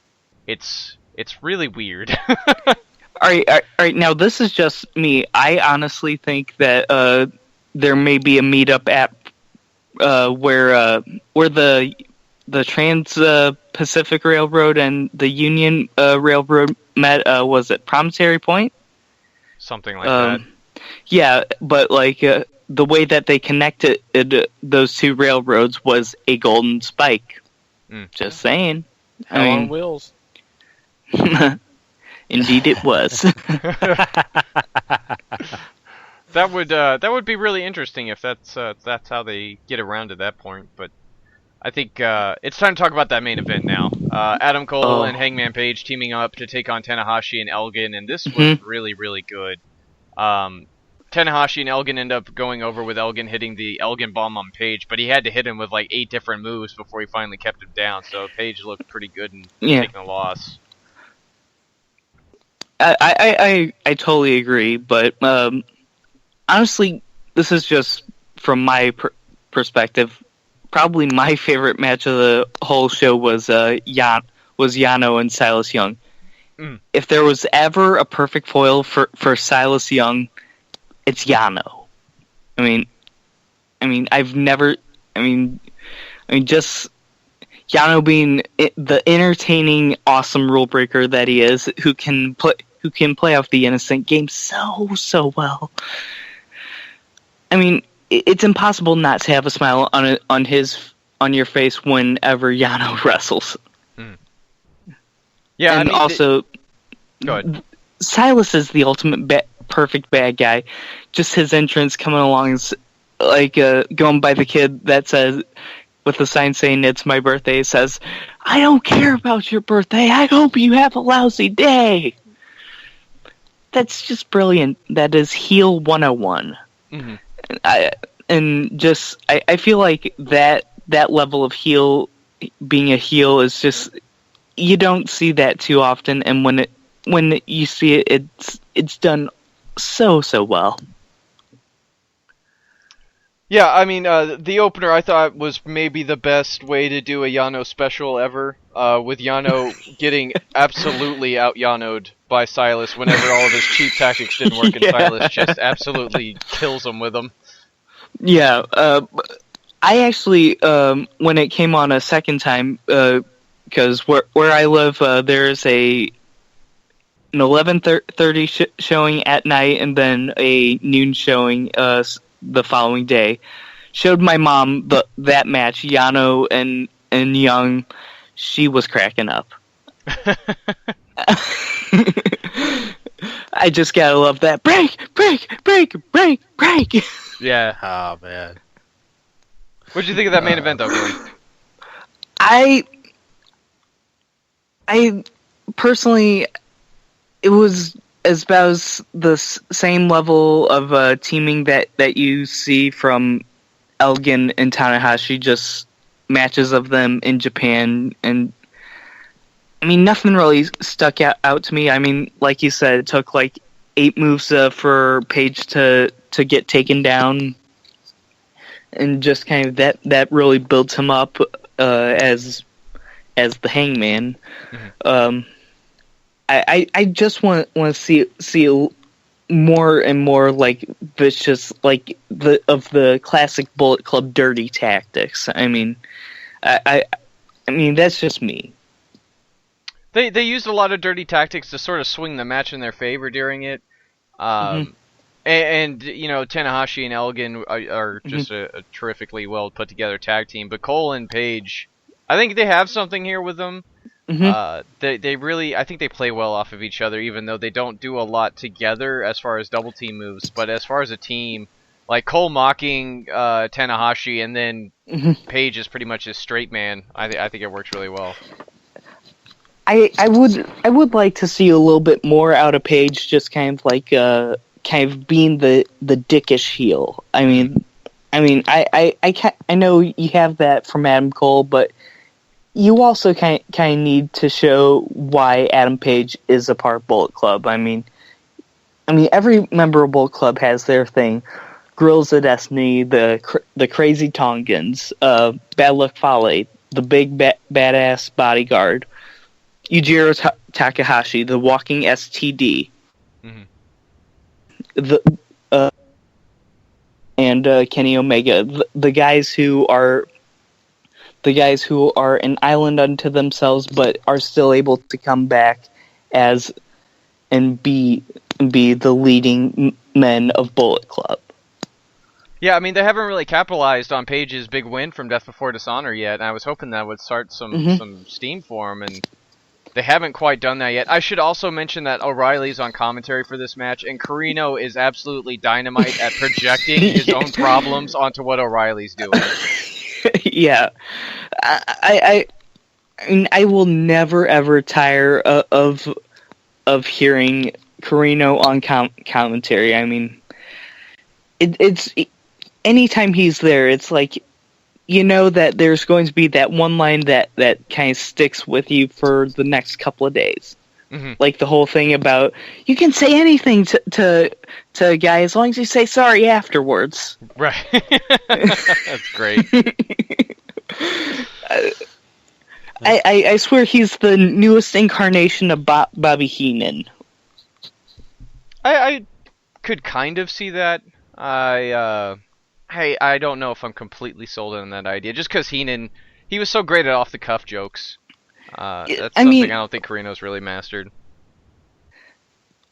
really weird. All right. Now this is just me. I honestly think that there may be a meetup at where the Trans Pacific Railroad and the Union Railroad met. Was it Promontory Point? Something like that. Yeah, but like the way that they connected those two railroads was a golden spike. Just saying. Hell on wheels. Indeed, it was. That would be really interesting if that's how they get around to that point. But I think it's time to talk about that main event now. Adam Cole and Hangman Page teaming up to take on Tanahashi and Elgin, and this was really, really good. Tanahashi and Elgin end up going over with Elgin hitting the Elgin bomb on Page, but he had to hit him with like 8 different moves before he finally kept him down. So Page looked pretty good in taking a loss. I totally agree, but honestly, this is just from my perspective. Probably my favorite match of the whole show was Yano and Silas Young. If there was ever a perfect foil for Silas Young, it's Yano. Just Yano being the entertaining, awesome rule breaker that he is, who can play off the innocent game so well. I mean, it's impossible not to have a smile on your face whenever Yano wrestles. Yeah, and also, go ahead. Silas is the ultimate perfect bad guy. Just his entrance coming along is like going by the kid that says, with a sign saying it's my birthday, says, "I don't care about your birthday. I hope you have a lousy day." That's just brilliant. That is heel 101. Mm-hmm. I feel like that level of heel, being a heel, is just, you don't see that too often, and when you see it, it's done so well. Yeah, I mean, the opener I thought was maybe the best way to do a Yano special ever, with Yano getting absolutely out-Yano'd by Silas whenever all of his cheap tactics didn't work, and Silas just absolutely kills him with them. Yeah, I actually, when it came on a second time, because where I live, there's an 11:30 showing at night, and then a noon showing the following day. Showed my mom that match, Yano and Young. She was cracking up. I just gotta love that break. Yeah. Oh man. What'd you think of that main event, though, Billy? I personally, it was about the same level of teaming that you see from Elgin and Tanahashi, just matches of them in Japan, and I mean, nothing really stuck out to me. I mean, like you said, it took like 8 moves for Page to get taken down, and just kind of that really built him up as the Hangman. Mm-hmm. I just want to see more and more like vicious, like the classic Bullet Club dirty tactics. I mean, I mean that's just me. They used a lot of dirty tactics to sort of swing the match in their favor during it. And you know, Tanahashi and Elgin are just a terrifically well put together tag team. But Cole and Page, I think they have something here with them. They really, I think they play well off of each other, even though they don't do a lot together as far as double team moves. But as far as a team, like Cole mocking Tanahashi, and then Page is pretty much his straight man. I think it works really well. I would like to see a little bit more out of Page, just kind of being the dickish heel. I mean, I know you have that from Adam Cole, but you also kind of need to show why Adam Page is a part of Bullet Club. I mean, every member of Bullet Club has their thing. Grills of Destiny, the Crazy Tongans, Bad Luck Fale, the big badass bodyguard, Yujiro Takahashi, the walking STD, and Kenny Omega, the guys who are an island unto themselves, but are still able to come back and be the leading men of Bullet Club. Yeah, I mean, they haven't really capitalized on Page's big win from Death Before Dishonor yet, and I was hoping that would start some steam for him, and they haven't quite done that yet. I should also mention that O'Reilly's on commentary for this match, and Carino is absolutely dynamite at projecting his own problems onto what O'Reilly's doing. Yeah, I mean, I will never ever tire of hearing Carino on commentary. I mean, it's anytime he's there, it's like, you know that there's going to be that one line that kind of sticks with you for the next couple of days. Like the whole thing about, you can say anything to a guy as long as you say sorry afterwards. Right. That's great. I swear he's the newest incarnation of Bobby Heenan. I could kind of see that. I don't know if I'm completely sold on that idea. Just because Heenan, he was so great at off-the-cuff jokes. That's something I don't think Carino's really mastered.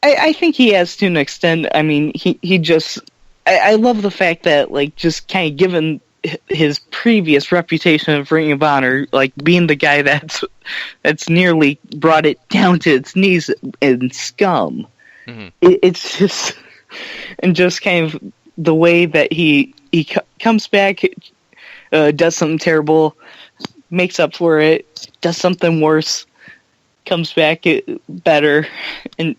I think he has to an extent. I mean, he just... I love the fact that, like, just kind of given his previous reputation of Ring of Honor, like, being the guy that's nearly brought it down to its knees in scum. It's just... And just kind of the way that he comes back does something terrible, makes up for it, does something worse, comes back better, and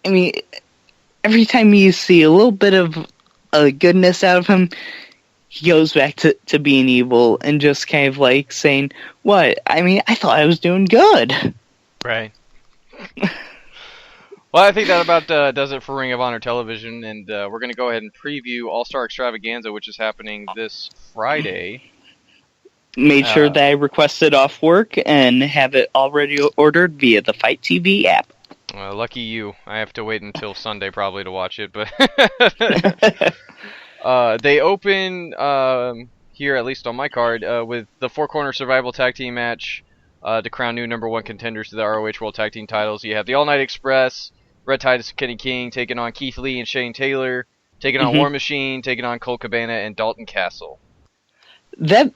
I mean, every time you see a little bit of goodness out of him, he goes back to being evil and just kind of like saying, "What? I mean, I thought I was doing good." Right. Well, I think that about does it for Ring of Honor Television, and we're going to go ahead and preview All-Star Extravaganza, which is happening this Friday. Made sure that I requested off work and have it already ordered via the Fight TV app. Lucky you. I have to wait until Sunday probably to watch it, but they open here, at least on my card, with the Four Corner Survival Tag Team match to crown new #1 contenders to the ROH World Tag Team titles. You have the All Night Express, Red Titus and Kenny King taking on Keith Lee and Shane Taylor, taking on War Machine, taking on Colt Cabana and Dalton Castle. That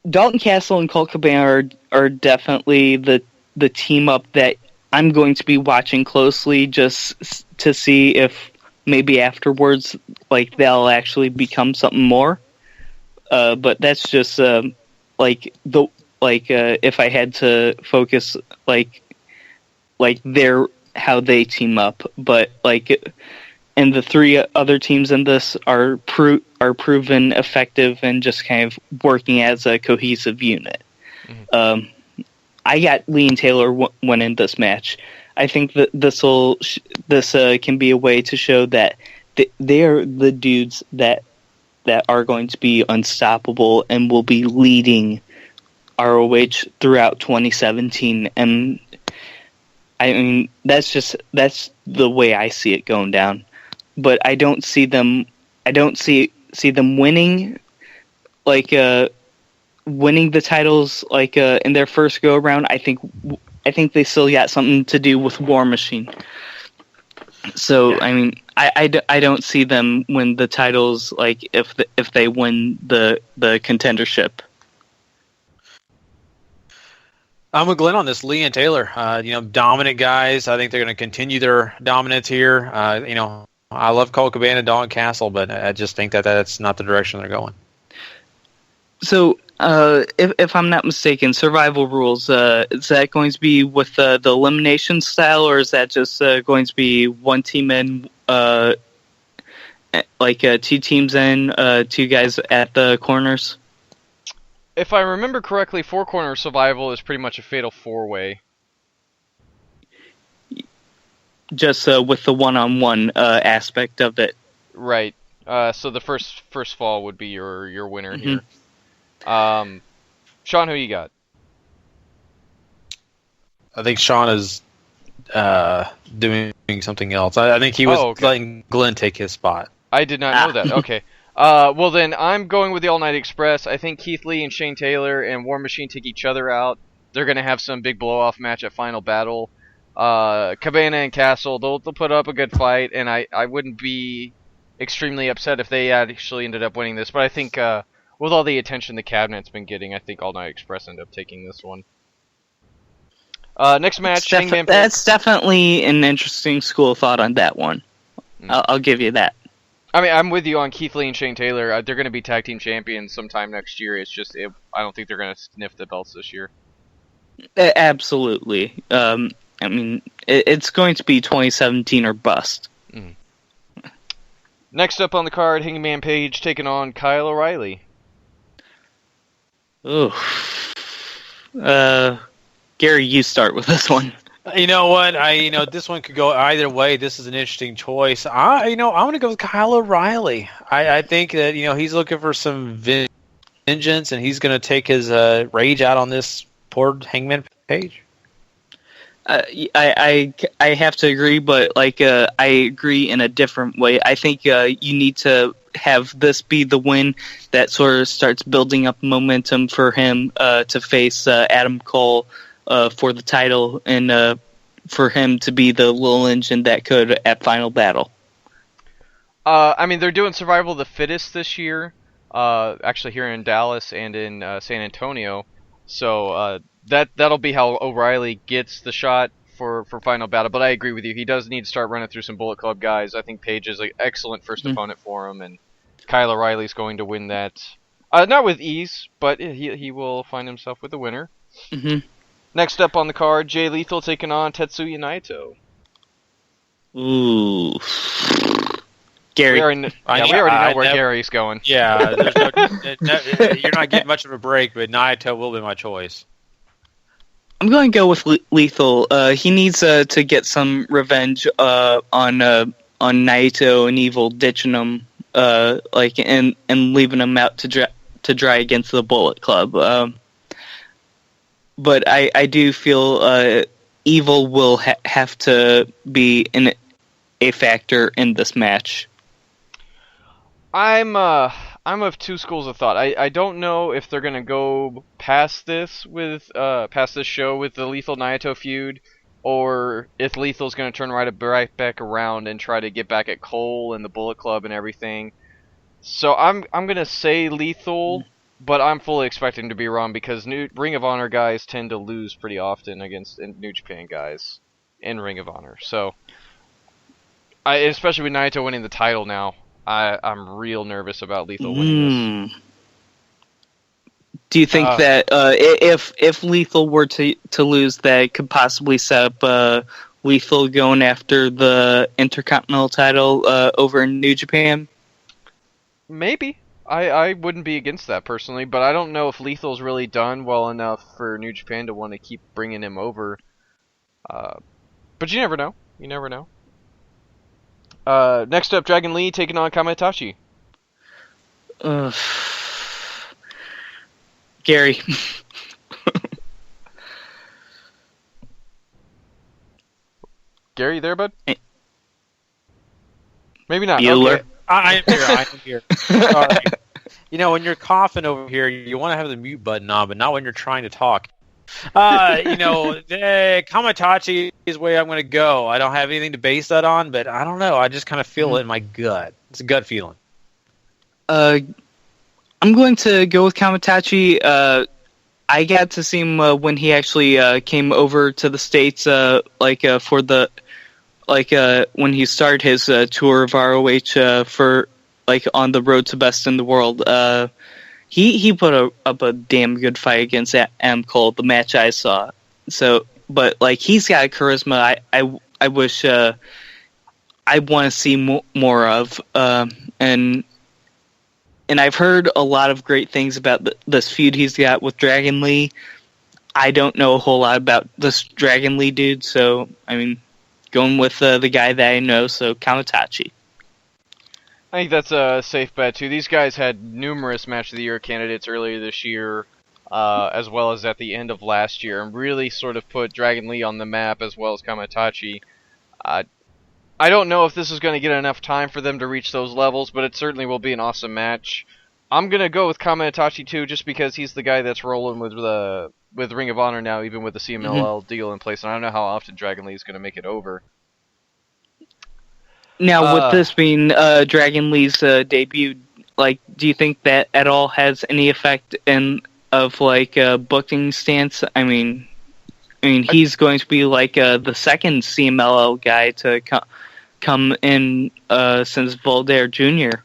Dalton Castle and Colt Cabana are definitely the team up that I'm going to be watching closely, just to see if maybe afterwards, like, they'll actually become something more. But that's just if I had to focus how they team up, but and the three other teams in this are proven effective and just kind of working as a cohesive unit. I got Lee and Taylor winning this match. I think that this can be a way to show that they are the dudes that are going to be unstoppable and will be leading ROH throughout 2017. And I mean, that's the way I see it going down. But I don't see them winning winning the titles in their first go around. I think they still got something to do with War Machine. So yeah. I mean, I don't see them win the titles if they win the contendership. I'm with Glenn on this. Lee and Taylor, dominant guys. I think they're going to continue their dominance here. I love Colt Cabana and Dalton Castle, but I just think that that's not the direction they're going. So, if I'm not mistaken, Survival Rules, is that going to be with the elimination style, or is that just going to be one team in, two teams in, two guys at the corners? If I remember correctly, Four Corner Survival is pretty much a fatal four-way. Just with the one-on-one aspect of it. Right. So the first fall would be your winner here. Sean, who you got? I think Sean is doing something else. I think he was letting Glenn take his spot. I did not know that. Okay. Well, then I'm going with the All Night Express. I think Keith Lee and Shane Taylor and War Machine take each other out. They're going to have some big blow-off match at Final Battle. Cabana and Castle, they'll put up a good fight, and I wouldn't be extremely upset if they actually ended up winning this. But I think with all the attention the Cabinet's been getting, I think All Night Express ended up taking this one. Next match, that's definitely an interesting school of thought on that one. I'll give you that. I mean, I'm with you on Keith Lee and Shane Taylor. They're going to be tag team champions sometime next year. It's just I don't think they're going to sniff the belts this year. Absolutely. I mean, it's going to be 2017 or bust. Next up on the card, Hangman Page taking on Kyle O'Reilly. Ooh. Gary, you start with this one. You know what? This one could go either way. This is an interesting choice. I'm going to go with Kyle O'Reilly. I think that he's looking for some vengeance, and he's going to take his rage out on this poor Hangman Page. I have to agree, but I agree in a different way. I think you need to have this be the win that sort of starts building up momentum for him to face Adam Cole for the title, and for him to be the little engine that could at Final Battle. I mean, they're doing Survival of the Fittest this year, actually here in Dallas and in San Antonio. So that'll be how O'Reilly gets the shot for Final Battle. But I agree with you. He does need to start running through some Bullet Club guys. I think Page is an excellent first opponent for him. And Kyle O'Reilly's going to win that. Not with ease, but he will find himself with the winner. Mm-hmm. Next up on the card, Jay Lethal taking on Tetsuya Naito. Ooh. Gary. We already know where Gary's going. Yeah, you're not getting much of a break, but Naito will be my choice. I'm going to go with Lethal. He needs to get some revenge on Naito and Evil, ditching him and leaving him out to dry against the Bullet Club. But I do feel Evil will have to be a factor in this match. I'm of two schools of thought. I don't know if they're gonna go past this show with the Lethal Naito feud, or if Lethal's gonna turn right back around and try to get back at Cole and the Bullet Club and everything. So I'm gonna say Lethal, but I'm fully expecting to be wrong because Ring of Honor guys tend to lose pretty often against New Japan guys in Ring of Honor. So especially with Naito winning the title now, I'm real nervous about Lethal winning this. Do you think that if Lethal were to lose, that could possibly set up Lethal going after the Intercontinental title over in New Japan? Maybe. I wouldn't be against that personally, but I don't know if Lethal's really done well enough for New Japan to want to keep bringing him over. But you never know. You never know. Next up, Dragon Lee taking on Kamitachi. Gary. Gary, you there, bud? Maybe not. Bueller. Okay. I am here. Sorry. When you're coughing over here, you want to have the mute button on, but not when you're trying to talk. Kamitachi is the way I'm going to go. I don't have anything to base that on, but I don't know. I just kind of feel it in my gut. It's a gut feeling. I'm going to go with Kamitachi. I got to see him when he actually came over to the States, when he started his tour of ROH for on the road to best in the world. He put up a damn good fight against Adam Cole, the match I saw. So, but he's got charisma. I wish I want to see more of. And I've heard a lot of great things about this feud he's got with Dragon Lee. I don't know a whole lot about this Dragon Lee dude, so going with the guy that I know. So Kamitachi. I think that's a safe bet, too. These guys had numerous Match of the Year candidates earlier this year, as well as at the end of last year, and really sort of put Dragon Lee on the map, as well as Kamitachi. I don't know if this is going to get enough time for them to reach those levels, but it certainly will be an awesome match. I'm going to go with Kamitachi, too, just because he's the guy that's rolling with Ring of Honor now, even with the CMLL deal in place, and I don't know how often Dragon Lee is going to make it over. Now, with this being Dragon Lee's debut, do you think that at all has any effect of booking stance? He's going to be the second CMLL guy to come in since Voltaire Jr.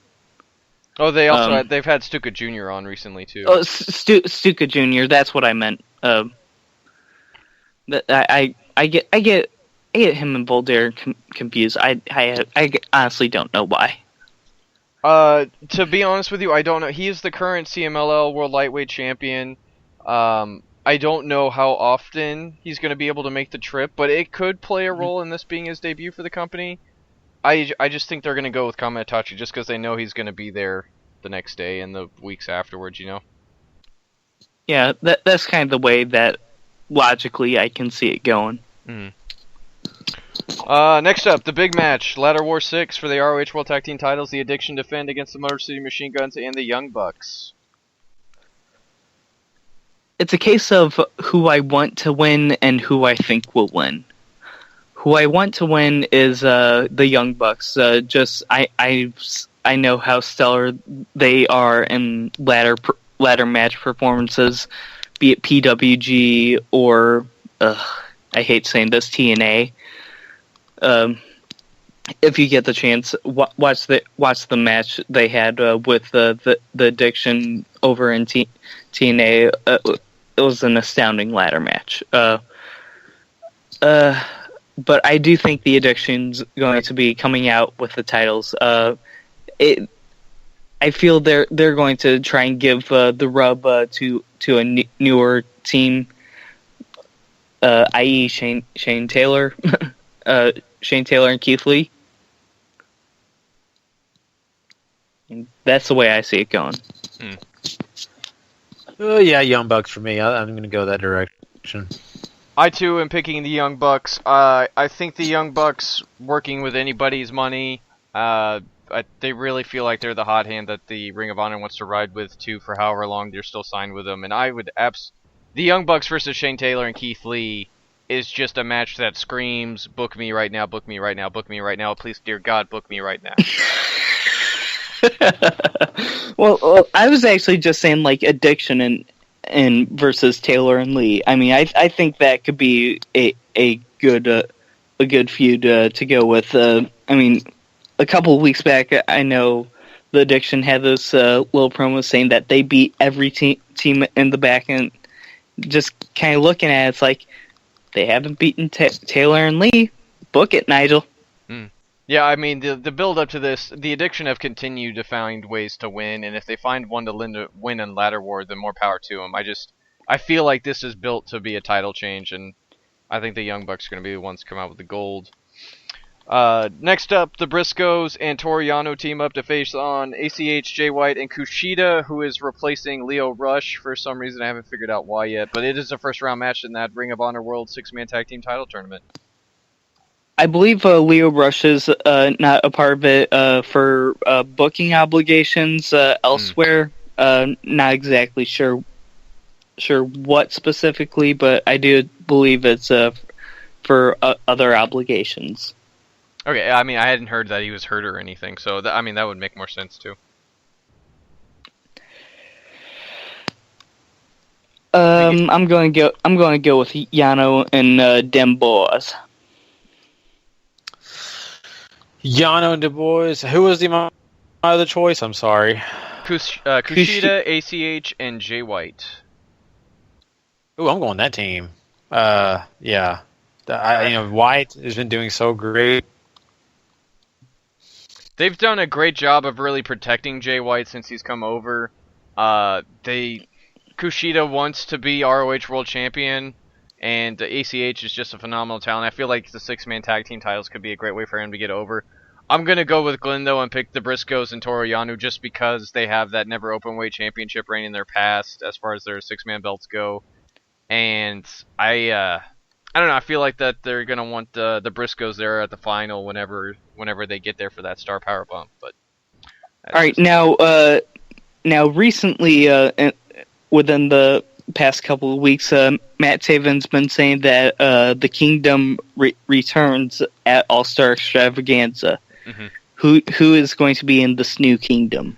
Oh, they also they've had Stuka Jr. on recently too. Oh, Stuka Jr. That's what I meant. I get him and Voltaire confused. I honestly don't know why. To be honest with you, I don't know. He is the current CMLL World Lightweight Champion. I don't know how often he's going to be able to make the trip, but it could play a role in this being his debut for the company. I just think they're going to go with Kamitachi just because they know he's going to be there the next day and the weeks afterwards, Yeah, that's kind of the way that logically I can see it going. Mm. Next up, the big match, Ladder War 6 for the ROH World Tag Team titles. The Addiction defend against the Motor City Machine Guns and the Young Bucks. It's a case of who I want to win and who I think will win. Who I want to win is the Young Bucks. I know how stellar they are in ladder match performances, be it PWG or I hate saying this, TNA. if you get the chance, watch the match they had with the Addiction over in TNA. It was an astounding ladder match. But I do think the Addiction's going to be coming out with the titles. I feel they're going to try and give the rub to a newer team, i.e. Shane Taylor, Shane Taylor and Keith Lee. And that's the way I see it going. Yeah, Young Bucks for me. I'm going to go that direction. I too am picking the Young Bucks. I think the Young Bucks, working with anybody's money, they really feel like they're the hot hand that the Ring of Honor wants to ride with too for however long they're still signed with them. And I would the Young Bucks versus Shane Taylor and Keith Lee is just a match that screams, book me right now, book me right now, book me right now, please dear God, book me right now. Well, I was actually just saying like Addiction and versus Taylor and Lee. I mean, I think that could be a good feud to go with. I mean, a couple of weeks back, I know the Addiction had this little promo saying that they beat every team in the back, and just kind of looking at it, it's like they haven't beaten Taylor and Lee. Book it, Nigel. Yeah, I mean, the build up to this, the Addiction have continued to find ways to win, and if they find one to win in Ladder War, then more power to them. I feel like this is built to be a title change, and I think the Young Bucks are going to be the ones to come out with the gold. Next up, the Briscoes and Toru Yano team up to face on ACH, Jay White, and Kushida, who is replacing Leo Rush for some reason. I haven't figured out why yet, but it is a first round match in that Ring of Honor World 6-man tag team title tournament. I believe Leo Rush is not a part of it for booking obligations elsewhere. Not exactly sure what specifically, but I do believe it's for other obligations. Okay, I mean, I hadn't heard that he was hurt or anything, so that would make more sense too. I'm going to go with Yano and Dem Boaz. Yano and Du Bois. Who was the other choice? I'm sorry. Kushida, ACH, and Jay White. Ooh, I'm going that team. Yeah. White has been doing so great. They've done a great job of really protecting Jay White since he's come over. Kushida wants to be ROH World Champion, and ACH is just a phenomenal talent. I feel like the 6-man tag team titles could be a great way for him to get over. I'm going to go with Glenn, though, and pick the Briscoes and Toru Yano just because they have that never openweight championship reign in their past as far as their 6-man belts go. And I don't know, I feel like that they're going to want the Briscoes there at the final whenever they get there for that star power bump. But all right, now recently, within the past couple of weeks, Matt Taven's been saying that the Kingdom returns at All-Star Extravaganza. Mm-hmm. Who is going to be in this new Kingdom?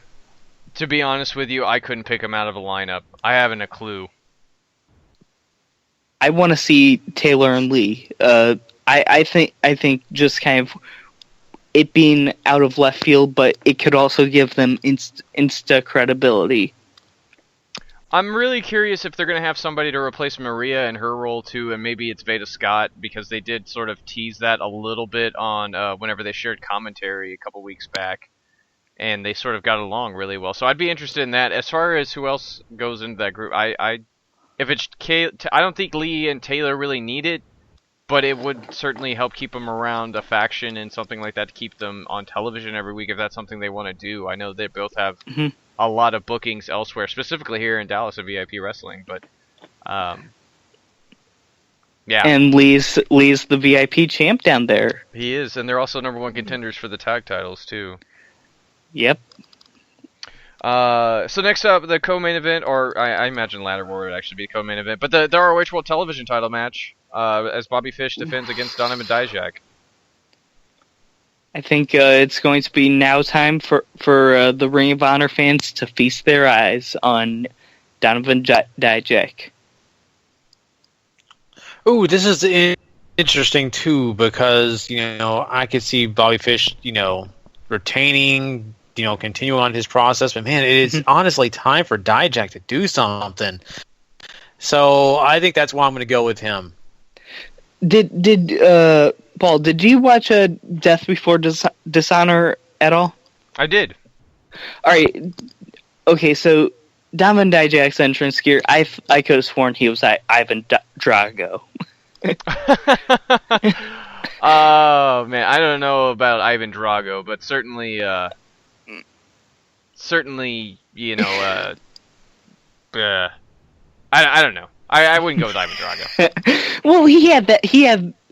To be honest with you, I couldn't pick him out of a lineup. I haven't a clue. I want to see Taylor and Lee. I think just kind of it being out of left field, but it could also give them insta credibility. I'm really curious if they're going to have somebody to replace Maria in her role too, and maybe it's Veda Scott, because they did sort of tease that a little bit on whenever they shared commentary a couple weeks back, and they sort of got along really well. So I'd be interested in that. As far as who else goes into that group, I don't think Lee and Taylor really need it, but it would certainly help keep them around a faction and something like that to keep them on television every week if that's something they want to do. I know they both have a lot of bookings elsewhere, specifically here in Dallas at VIP Wrestling, but yeah. And Lee's the VIP champ down there. He is, and they're also #1 contenders for the tag titles too. Yep. So next up, the co-main event, or I imagine Ladder War would actually be the co-main event, but the ROH World Television title match, as Bobby Fish defends against Donovan Dijak. I think it's going to be now time for the Ring of Honor fans to feast their eyes on Donovan Dijak. Ooh, this is interesting too because I could see Bobby Fish retaining, continuing on his process, but man, it is honestly time for Dijak to do something. So I think that's why I'm going to go with him. Did Paul? Did you watch Death Before Dishonor at all? I did. All right. Okay, so Diamond Dijak's entrance gear, I could have sworn he was Ivan Drago. Oh man, I don't know about Ivan Drago, but certainly, I don't know. I wouldn't go with Ivan Drago. Well, he had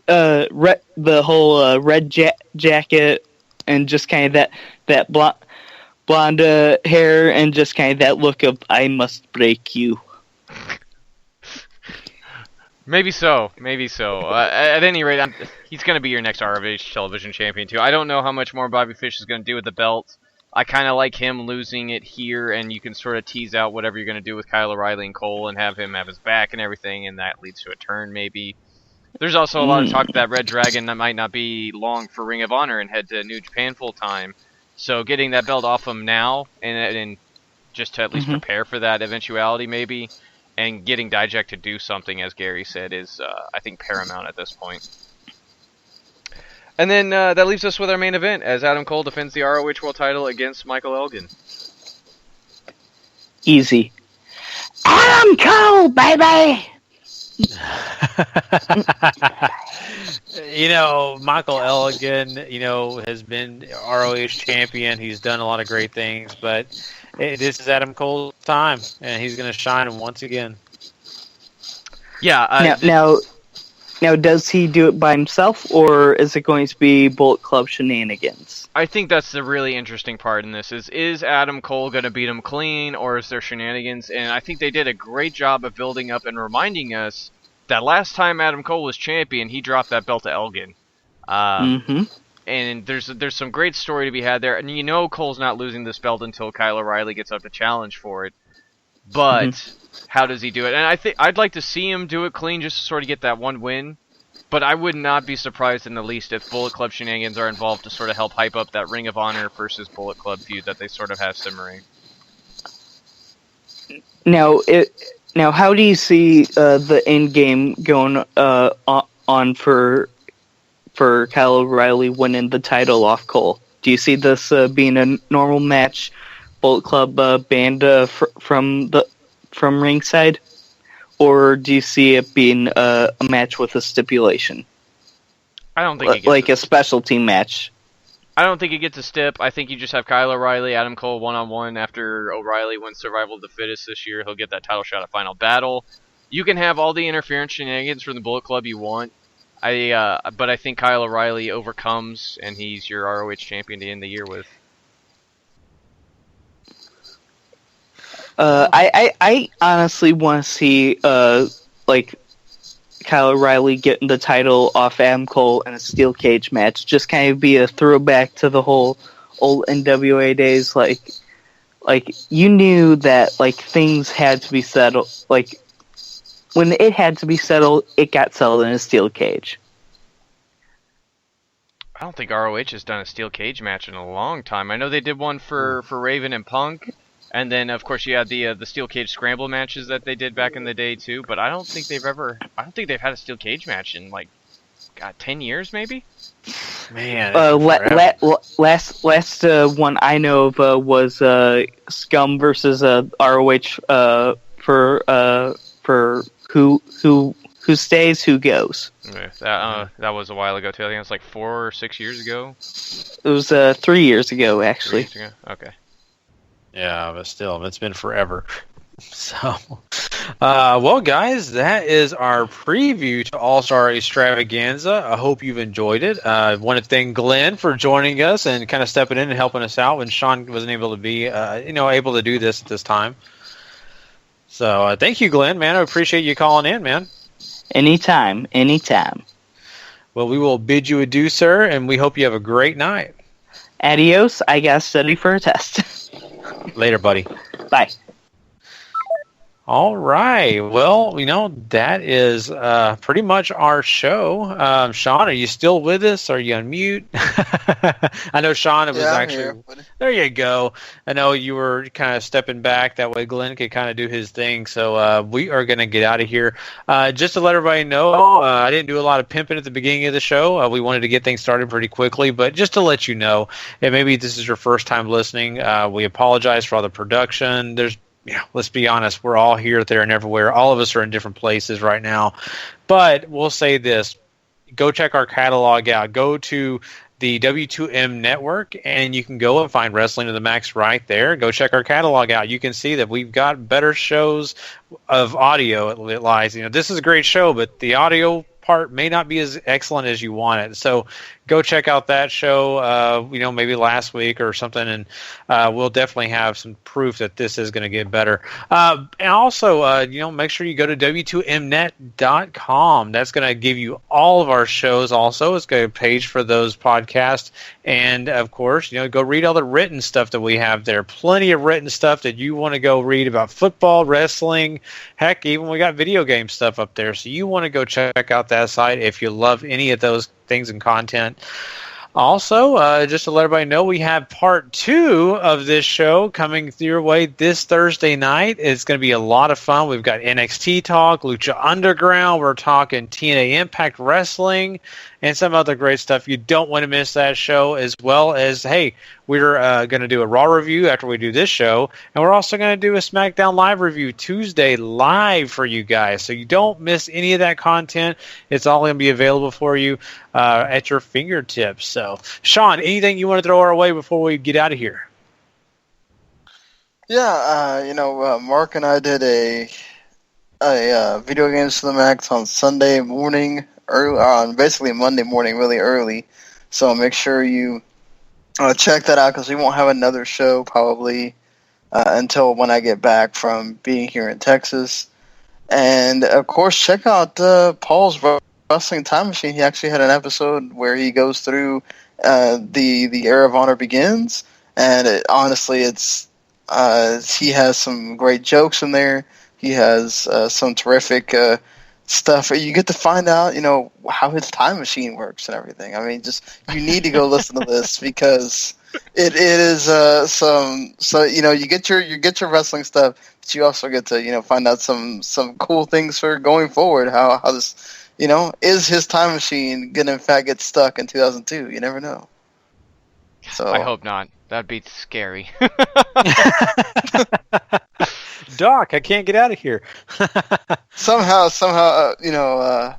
the whole red jacket and just kind of that blonde hair and just kind of that look of I must break you. Maybe so. At any rate, he's going to be your next ROH television champion too. I don't know how much more Bobby Fish is going to do with the belt. I kind of like him losing it here, and you can sort of tease out whatever you're going to do with Kyle O'Reilly and Cole and have him have his back and everything, and that leads to a turn maybe. There's also a lot of talk that Red Dragon that might not be long for Ring of Honor and head to New Japan full time. So getting that belt off him now and just to at least prepare for that eventuality maybe, and getting Dijak to do something, as Gary said, is I think paramount at this point. And then that leaves us with our main event as Adam Cole defends the ROH World title against Michael Elgin. Easy. Adam Cole, baby! Michael Elgin, has been ROH champion. He's done a lot of great things, but this is Adam Cole's time, and he's going to shine once again. Yeah. Now, does he do it by himself, or is it going to be Bullet Club shenanigans? I think that's the really interesting part in this. Is Adam Cole going to beat him clean, or is there shenanigans? And I think they did a great job of building up and reminding us that last time Adam Cole was champion, he dropped that belt to Elgin. And there's some great story to be had there. And Cole's not losing this belt until Kyle O'Reilly gets up to challenge for it. But how does he do it? And I'd like to see him do it clean just to sort of get that one win. But I would not be surprised in the least if Bullet Club shenanigans are involved to sort of help hype up that Ring of Honor versus Bullet Club feud that they sort of have simmering. Now, how do you see the end game going on for Kyle O'Reilly winning the title off Cole? Do you see this being a normal match? Bullet Club banned from ringside, or do you see it being a match with a stipulation? I don't think a special team match. I don't think it gets a stip. I think you just have Kyle O'Reilly, Adam Cole one-on-one. After O'Reilly wins Survival of the Fittest this year, he'll get that title shot at Final Battle. You can have all the interference shenanigans from the Bullet Club you want. But I think Kyle O'Reilly overcomes, and he's your ROH champion to end the year with. I honestly want to see Kyle O'Reilly getting the title off Adam Cole in a steel cage match. Just kind of be a throwback to the whole old NWA days. Like you knew that things had to be settled. When it had to be settled, it got settled in a steel cage. I don't think ROH has done a steel cage match in a long time. I know they did one for Raven and Punk. And then, of course, you had the steel cage scramble matches that they did back in the day too. But I don't think they've had a steel cage match in 10 years maybe. Man, last one I know of was Scum versus ROH for who stays, who goes. Okay, that was a while ago too. I think it was 4 or 6 years ago. It was 3 years ago actually. 3 years ago? Okay. Yeah, but still, it's been forever. So, well, guys, that is our preview to All-Star Extravaganza. I hope you've enjoyed it. I want to thank Glenn for joining us and kind of stepping in and helping us out when Sean wasn't able to be, able to do this at this time. So, thank you, Glenn, man. I appreciate you calling in, man. Anytime. Well, we will bid you adieu, sir, and we hope you have a great night. Adios. I got to study for a test. Later, buddy. Bye. All right. Well, that is pretty much our show. Sean, are you still with us? Are you on mute? I know Sean was actually here. There you go. I know you were kind of stepping back. That way Glenn could kind of do his thing. So we are going to get out of here. Just to let everybody know, I didn't do a lot of pimping at the beginning of the show. We wanted to get things started pretty quickly. But just to let you know, if maybe this is your first time listening, we apologize for all the production. Let's be honest, we're all here, there, and everywhere. All of us are in different places right now. But we'll say this. Go check our catalog out. Go to the W2M network, and you can go and find Wrestling to the Max right there. Go check our catalog out. You can see that we've got better shows of audio. It lies. This is a great show, but the audio part may not be as excellent as you want it. So go check out that show, maybe last week or something, and we'll definitely have some proof that this is going to get better. And also, make sure you go to W2Mnet.com. That's going to give you all of our shows also. It's got a page for those podcasts. And, of course, go read all the written stuff that we have there. Plenty of written stuff that you want to go read about football, wrestling. Heck, even we got video game stuff up there. So you want to go check out that site if you love any of those things and content. Also, just to let everybody know, we have part 2 of this show coming your way this Thursday night. It's going to be a lot of fun. We've got NXT talk, Lucha Underground. We're talking TNA Impact Wrestling and some other great stuff. You don't want to miss that show, as well as, hey, we're going to do a Raw review after we do this show, and we're also going to do a SmackDown Live review Tuesday live for you guys. So you don't miss any of that content. It's all going to be available for you at your fingertips. So, Sean, anything you want to throw our way before we get out of here? Yeah, Mark and I did a Video Games to the Max on Sunday morning, basically Monday morning, really early. So make sure you check that out, because we won't have another show probably until when I get back from being here in Texas. And, of course, check out Paul's Wrestling Time Machine. He actually had an episode where he goes through the Era of Honor Begins, and honestly, he has some great jokes in there. He has some terrific stuff. You get to find out, how his time machine works and everything. I mean, you need to go listen to this, because it is you get your wrestling stuff, but you also get to find out some cool things for going forward. How this is his time machine gonna in fact get stuck in 2002? You never know. So I hope not. That'd be scary. Doc, I can't get out of here. somehow,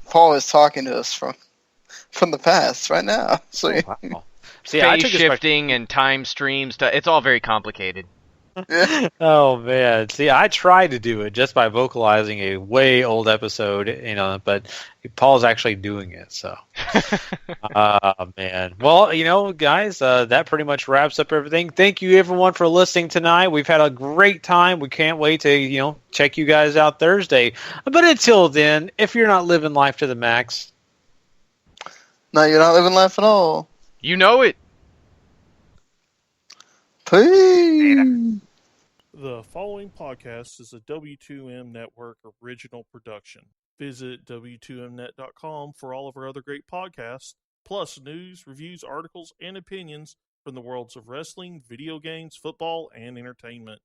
Paul is talking to us from the past right now. So, wow. See, phase shifting and time streams, it's all very complicated. Yeah. Oh man! See, I tried to do it just by vocalizing a way old episode, but Paul's actually doing it. So, man. Well, guys, that pretty much wraps up everything. Thank you, everyone, for listening tonight. We've had a great time. We can't wait to check you guys out Thursday. But until then, if you're not living life to the max, no, you're not living life at all. You know it. Peace. The following podcast is a W2M Network original production. Visit W2Mnet.com for all of our other great podcasts, plus news, reviews, articles, and opinions from the worlds of wrestling, video games, football, and entertainment.